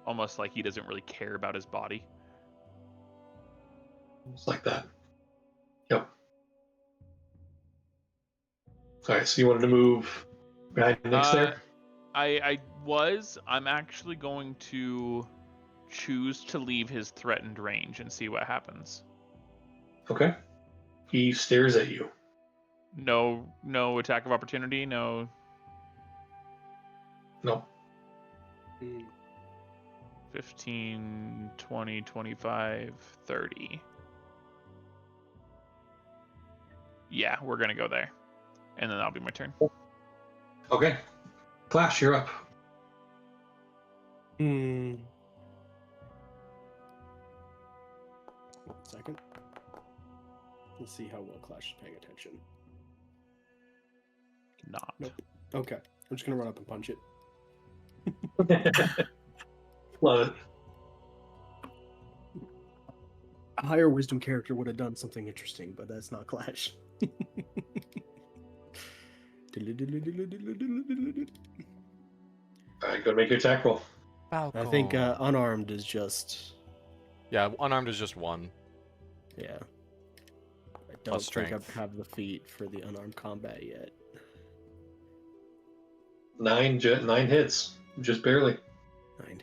Almost like he doesn't really care about his body. It's like that. Yep. Alright, so you wanted to move behind Nick's there? I'm actually going to choose to leave his threatened range and see what happens. Okay. He stares at you. No attack of opportunity, no. No. 15, 20, 25, 30. Yeah, we're going to go there. And then that'll be my turn. Okay. Clash, you're up. One second. Let's see how well Clash is paying attention. not. Nope. Okay. I'm just gonna run up and punch it. Love it. A higher wisdom character would have done something interesting, but that's not Clash. All right, go make your attack roll. I think unarmed is just Yeah, unarmed is just 1. yeah. I don't Plus think I strength. have the feat for the unarmed combat yet. 9 hits, just barely. 9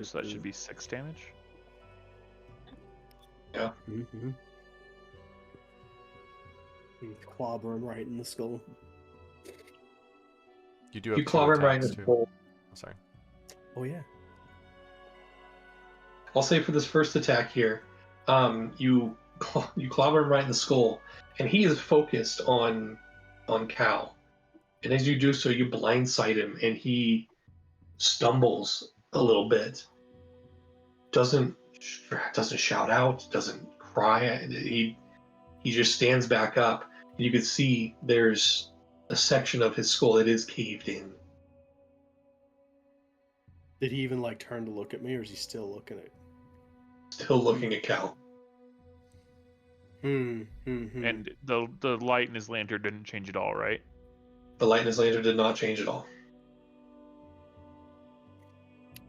So that should be 6 damage. Mm-hmm. Clobber him right in the skull. You do have You 2 clobber him right in attacks the too. skull. Oh, sorry. Oh yeah. I'll say for this first attack here, you clobber him right in the skull, and he is focused on Cal. And as you do so, you blindside him, and he stumbles a little bit. Doesn't shout out, doesn't cry. He just stands back up. And you can see there's a section of his skull that is caved in. Did he even like turn to look at me, or is he still looking at? Still looking at Cal. Hmm. And the light in his lantern didn't change at all, right? The light in his lantern did not change at all.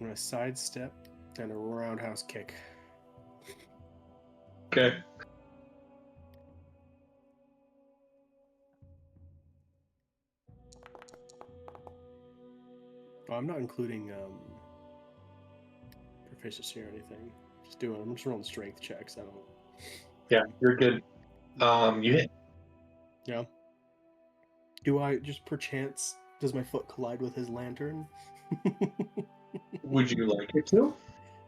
I'm gonna sidestep and a roundhouse kick. Okay. Oh, I'm not including proficiency or anything. I'm just rolling strength checks. I don't. Yeah, you're good. You hit. Yeah. Do I just perchance? Does my foot collide with his lantern? Would you like it to?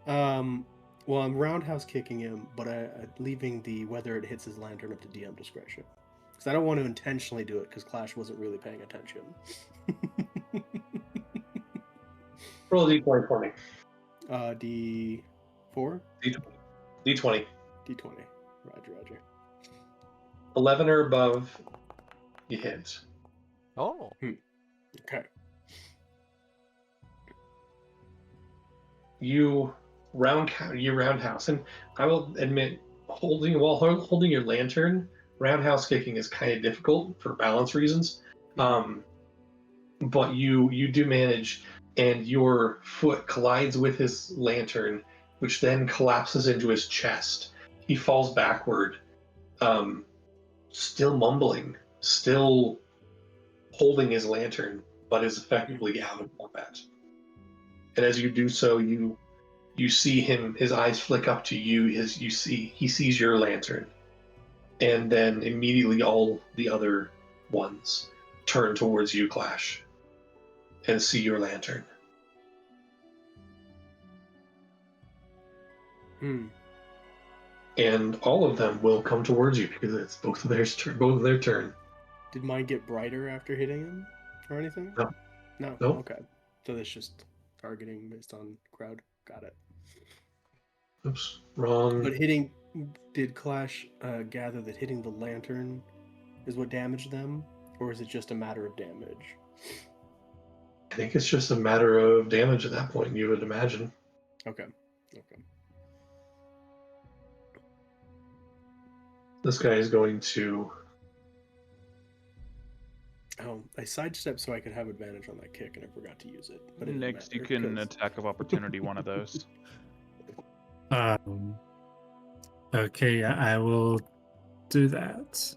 Well, I'm roundhouse kicking him, but I'm leaving the whether it hits his lantern up to DM discretion. Because I don't want to intentionally do it, because Clash wasn't really paying attention. Roll a d20 for me. D4? D20. D20. Roger. 11 or above, you hit. Oh. Okay. You roundhouse, and I will admit, holding your lantern, roundhouse kicking is kind of difficult for balance reasons. But you do manage, and your foot collides with his lantern, which then collapses into his chest. He falls backward, still mumbling, still holding his lantern, but is effectively out of combat. And as you do so, you see his eyes flick up to you. He sees your lantern, and then immediately all the other ones turn towards you, Clash, and see your lantern. And all of them will come towards you because it's both of their turn. Did mine get brighter after hitting him, or anything? No. No. Nope. Okay. So that's just targeting based on crowd. Got it. Oops, wrong. But did Clash gather that hitting the lantern is what damaged them, or is it just a matter of damage? I think it's just a matter of damage at that point, you would imagine. Okay. This guy is going to... Oh, I sidestepped so I could have advantage on that kick, and I forgot to use it. But it didn't Next, you matter, can 'cause- attack of opportunity one of those. Okay, yeah, I will do that.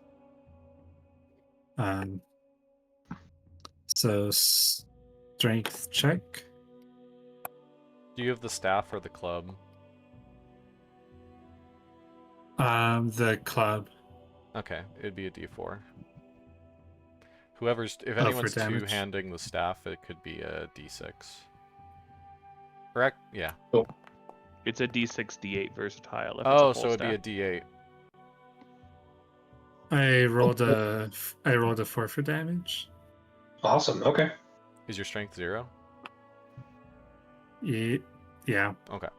So strength check. Do you have the staff or the club? The club. Okay, it'd be a D4. If for anyone's damage? two-handing the staff, it could be a D6. Correct? Yeah. It's a D6, D8 versatile. If Oh, it's a so full it'd staff. be a D8. I rolled a 4 for damage. Awesome, okay. Is your strength 0? Yeah. Okay.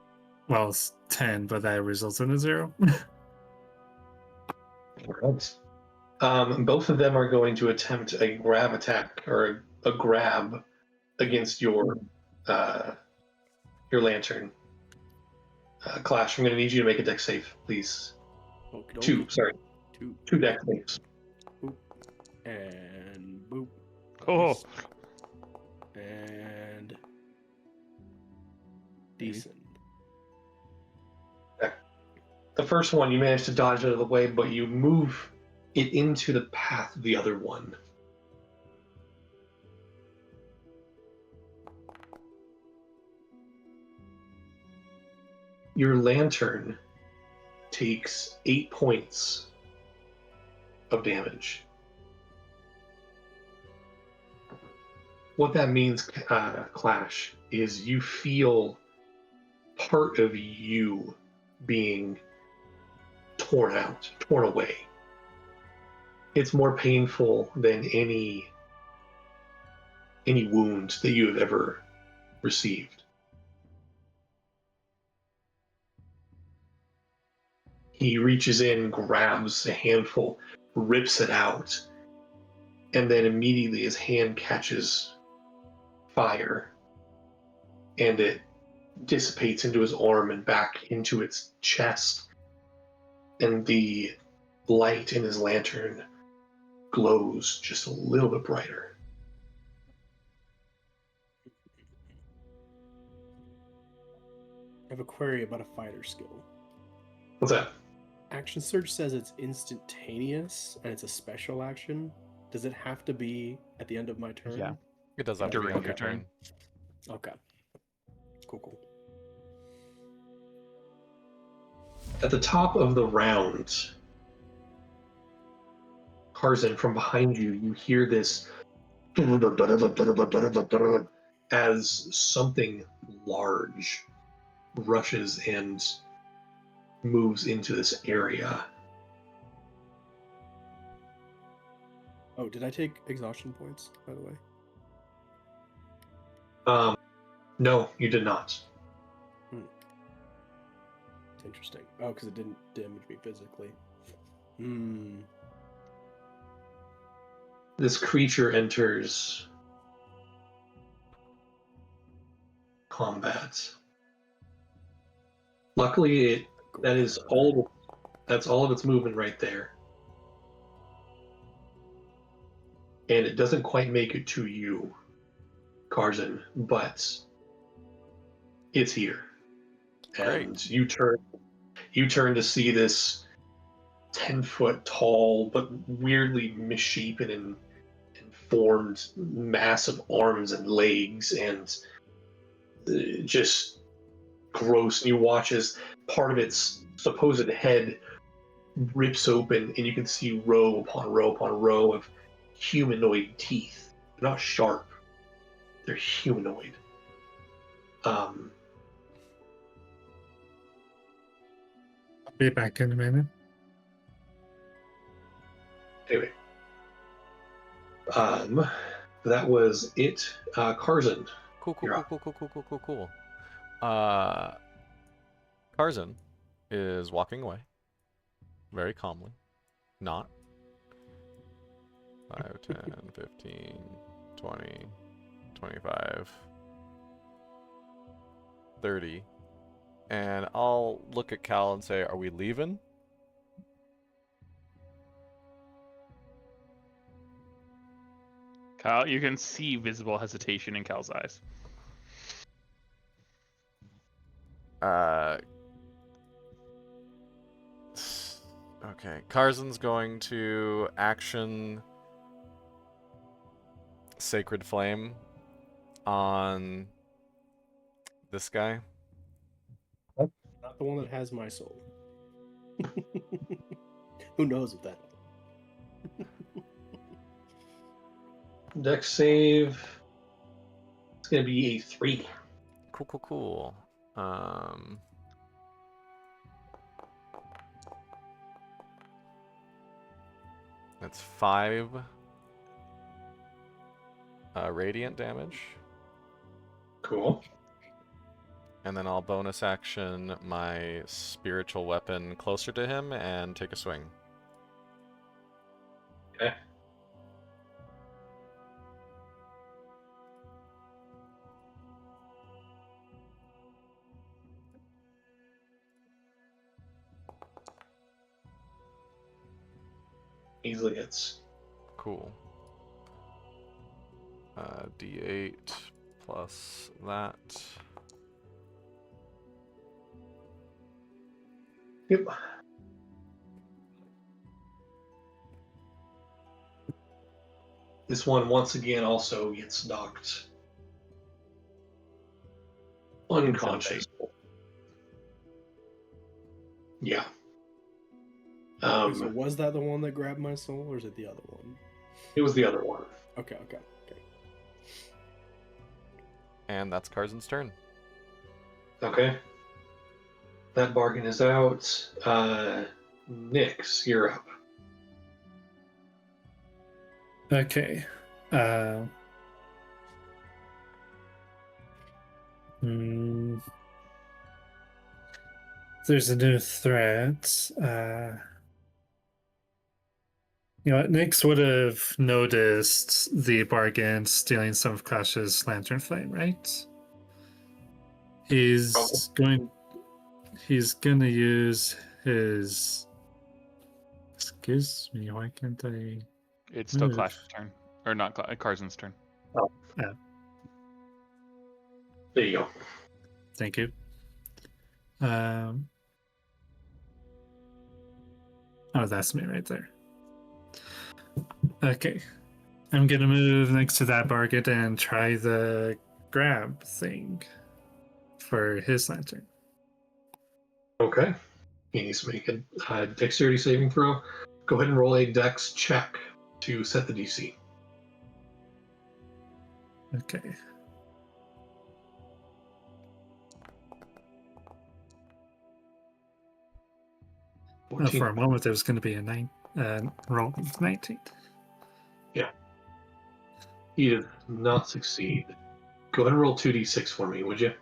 Well, it's 10, but that results in a 0. Right. Both of them are going to attempt a grab attack or a grab against your lantern. Clash, I'm going to need you to make a deck save, please. Okie dokie. 2, sorry. 2. 2 deck saves. Boop. And boop. Oh. Nice. And decent. The first one, you manage to dodge out of the way, but you move it into the path of the other one. Your lantern takes 8 points of damage. What that means, Clash, is you feel part of you being torn out, torn away. It's more painful than any wound that you have ever received. He reaches in, grabs a handful, rips it out, and then immediately his hand catches fire, and it dissipates into his arm and back into its chest, and the light in his lantern glows just a little bit brighter. I have a query about a fighter skill. What's that? Action Surge says it's instantaneous and it's a special action. Does it have to be at the end of my turn? Yeah. It does have to be During on your your turn. turn. Okay. Cool. At the top of the round, Tarzan, from behind you, you hear this as something large rushes and moves into this area. Oh, did I take exhaustion points, by the way? No, you did not. It's interesting. Oh, because it didn't damage me physically. This creature enters combat. Luckily, that's all of its movement right there. And it doesn't quite make it to you, Tarzan, but it's here. Great. And you turn to see this 10-foot tall but weirdly misshapen and formed mass of arms and legs and just gross. And you watch as part of its supposed head rips open, and you can see row upon row upon row of humanoid teeth. They're not sharp, they're humanoid. I'll be back in a minute. Anyway, that was it. Tarzan. Cool. You're up. Cool. Tarzan is walking away very calmly. Not 5, 10, 15, 20, 25, 30. And I'll look at Cal and say, are we leaving? Kyle, you can see visible hesitation in Cal's eyes. Okay. Tarzan's going to action Sacred Flame on this guy. Not the one that has my soul. Who knows if that? Dex save. It's going to be a 3. Cool. That's 5 radiant damage. Cool. And then I'll bonus action my spiritual weapon closer to him and take a swing. Okay. Easily hits. Cool. D8 plus that. Yep. This one once again also gets knocked unconscious. Yeah. Okay, so was that the one that grabbed my soul, or is it the other one? It was the other one. Okay. And that's Carson's turn. Okay. That bargain is out. Nyx, you're up. Okay. There's a new threat. You know what? Nyx would have noticed the bargain stealing some of Clash's lantern flame, right? He's going to use his. Excuse me, why can't I? It's still move? Clash's turn, or not Carson's turn. There you go. Thank you. Oh, that's me right there. Okay. I'm gonna move next to that bargain and try the grab thing for his lantern. Okay. He needs to make a dexterity saving throw. Go ahead and roll a dex check to set the DC. Okay. Oh, for a moment, there was going to be a roll of 19. He did not succeed. Go ahead and roll 2d6 for me, would you?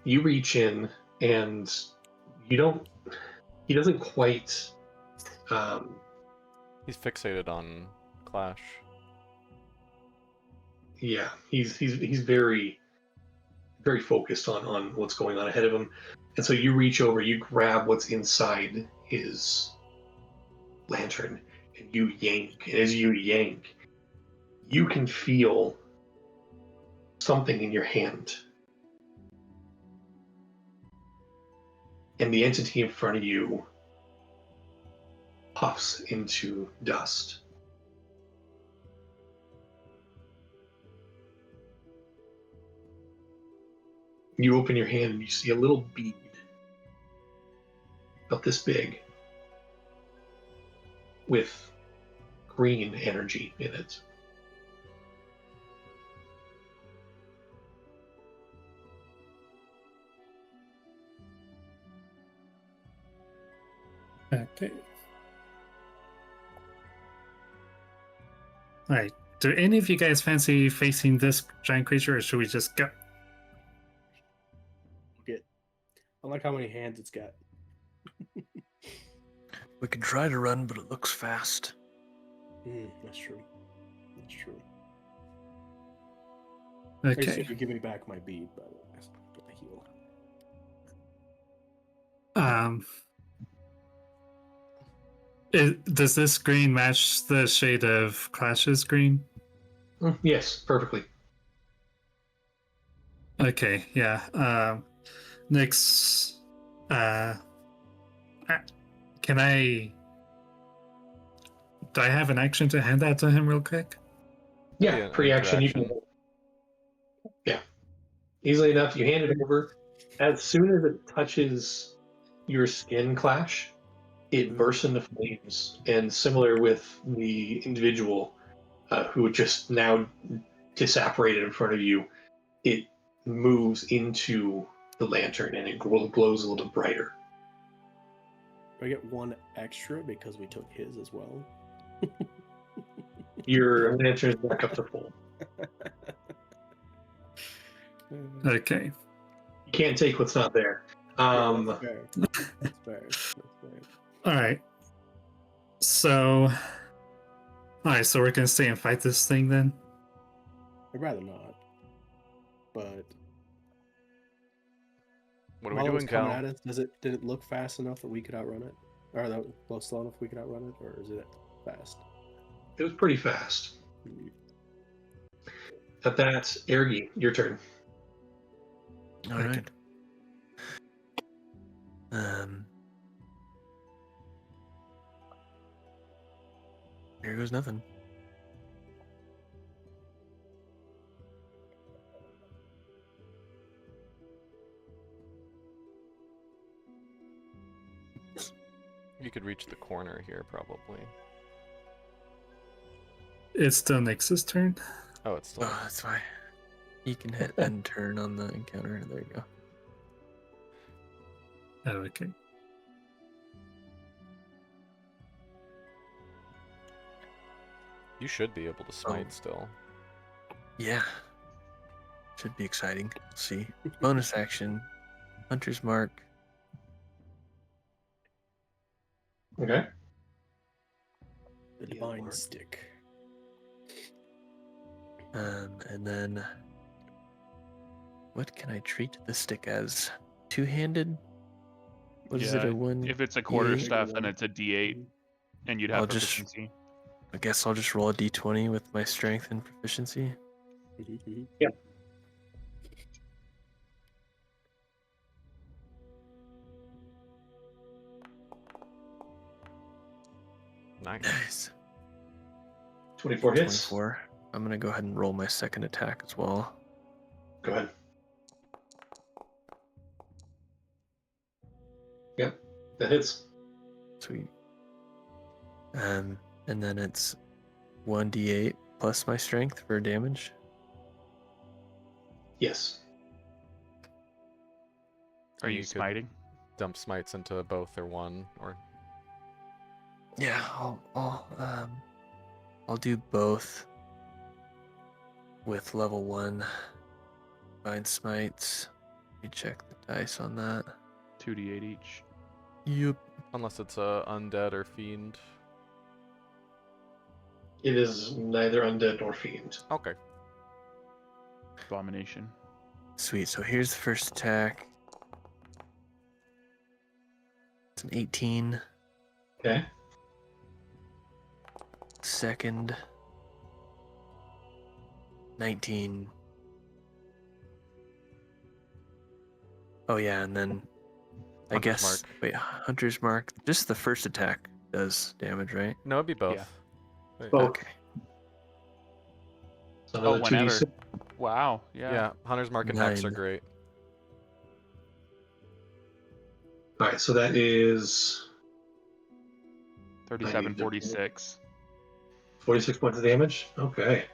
You reach in and you don't. He doesn't quite. He's fixated on Clash. Yeah, he's very focused on what's going on ahead of him, and so you reach over, you grab what's inside his lantern, and you yank. And as you yank, you can feel something in your hand, and the entity in front of you puffs into dust. You open your hand and you see a little bead about this big with green energy in it. Okay. Alright. Do any of you guys fancy facing this giant creature, or should we just go? I like how many hands it's got. We can try to run, but it looks fast. That's true. Okay. You give me back my bead, by the way. Get my heal. Does this green match the shade of Clash's green? Yes, perfectly. Okay, yeah. Nyx, can I? Do I have an action to hand that to him real quick? Yeah, free action. You can. Yeah, easily enough. You hand it over. As soon as it touches your skin, Clash, it bursts into flames. And similar with the individual who just now disapparated in front of you, it moves into the lantern and it glows a little brighter. Do I get one extra because we took his as well? Your lantern is back up to full. Okay. You can't take what's not there. Yeah, that's fair. That's fair. That's fair. All right. So, we're gonna stay and fight this thing then. I'd rather not. But What are we while it was doing, coming Cal? at us, did it look fast enough that we could outrun it? Or that well, slow enough we could outrun it, or is it fast? It was pretty fast. Hmm. At that, Ergi, your turn. All Thank right. Here goes nothing. You could reach the corner here, probably. It's still Nyx's turn. Oh, it's still. Oh, that's fine. You can hit end turn on the encounter. There you go. Oh, okay. You should be able to smite Oh. still. Yeah. Should be exciting. Let's see. Bonus action. Hunter's Mark. Okay. The Yeah, divine Lord. stick. And then what can I treat the stick as? Two-handed? What is it? Yeah, A one? If it's a quarter D8? staff, then it's a D8, and you'd have I'll just- proficiency. I guess I'll just roll a d20 with my strength and proficiency. Yep. Nice. Nice. 24 hits. 24. I'm gonna go ahead and roll my second attack as well. Go ahead. Yep, that hits. Sweet. And then it's 1d8 plus my strength for damage. Yes. Are And you could smiting? dump smites into both or one, or Yeah, I'll do both with level 1 Divine Smites. Let me check the dice on that. 2d8 each. Yep. unless it's a undead or fiend. It is neither undead nor fiend. Okay. Abomination. Sweet. So here's the first attack. It's an 18. Okay. Second. 19. Oh yeah, and then I Hunter's guess Mark. wait, Hunter's Mark. Just the first attack does damage, right? No, it'd be both. Yeah. Wait, Both. Okay. So Oh, another whenever. 2d6. Wow. Yeah. Yeah. Hunter's Mark and Hex are 9. great. Alright, so that is 37, 46. 46 points of damage. Okay.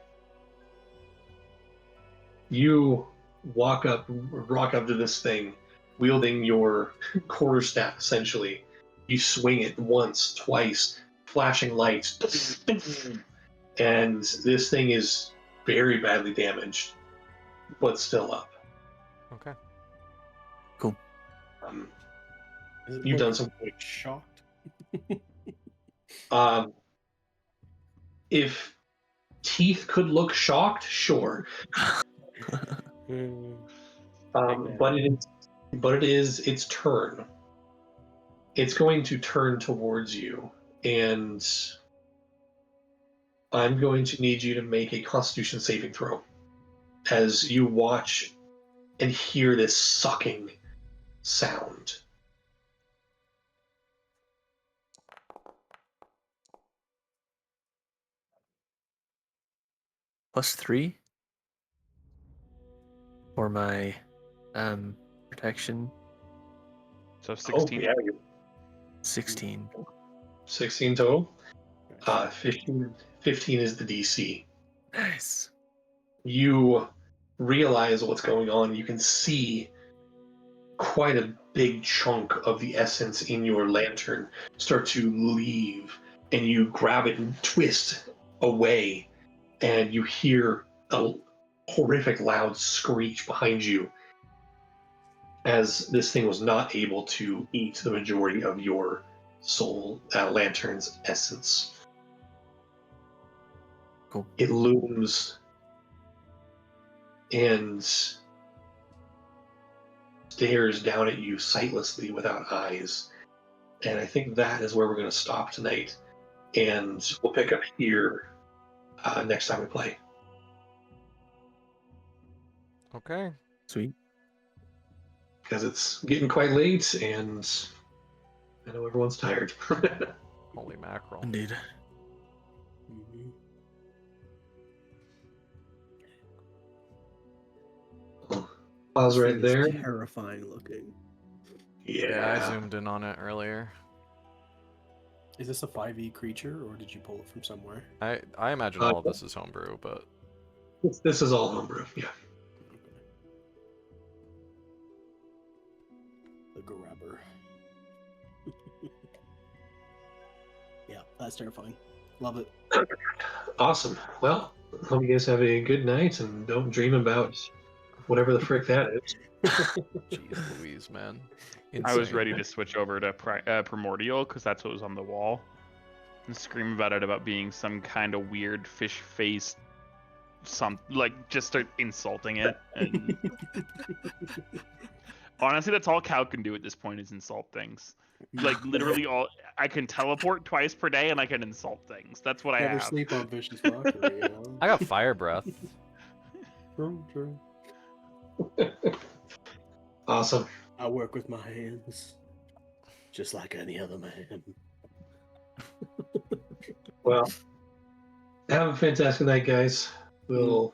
You rock up to this thing, wielding your quarterstaff essentially. You swing it once, twice, flashing lights, and this thing is very badly damaged, but still up. Okay. Cool. Is it You've look done some. shocked? If teeth could look shocked, sure. But it is its turn. It's going to turn towards you, and I'm going to need you to make a Constitution saving throw as you watch and hear this sucking sound. +3 for my protection. So 16. Oh, yeah, you're 16. 16 total. 15 is the DC. Nice. You realize what's going on. You can see quite a big chunk of the essence in your lantern start to leave, and you grab it and twist away, and you hear a horrific loud screech behind you, as this thing was not able to eat the majority of your soul lantern's essence. Cool. It looms and stares down at you sightlessly without eyes. And I think that is where we're going to stop tonight. And we'll pick up here next time we play. Okay. Sweet. Because it's getting quite late and I know everyone's tired. Holy mackerel. Indeed. Mhm. Pause This right thing is there. terrifying looking. Yeah, I zoomed in on it earlier. Is this a 5e creature, or did you pull it from somewhere? I imagine all of this is homebrew, but This is all homebrew, yeah. Okay. The grabber. Yeah, that's terrifying. Love it. Awesome. Well, hope you guys have a good night and don't dream about whatever the frick that is. jeez Louise, man. I was Insane. ready to switch over to Primordial because that's what was on the wall, and scream about it about being some kind of weird fish face, just start insulting it. And honestly, that's all Cal can do at this point is insult things. Like literally all I can teleport twice per day and I can insult things. That's what I Never have. sleep on vicious mockery, you know? I got fire breath. True. Awesome. I work with my hands, just like any other man. Well, have a fantastic night, guys. We'll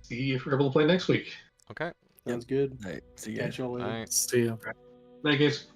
see if we're able to play next week. Okay. Sounds good. All right. See you. Catch y'all later. All right. See ya. Night, guys.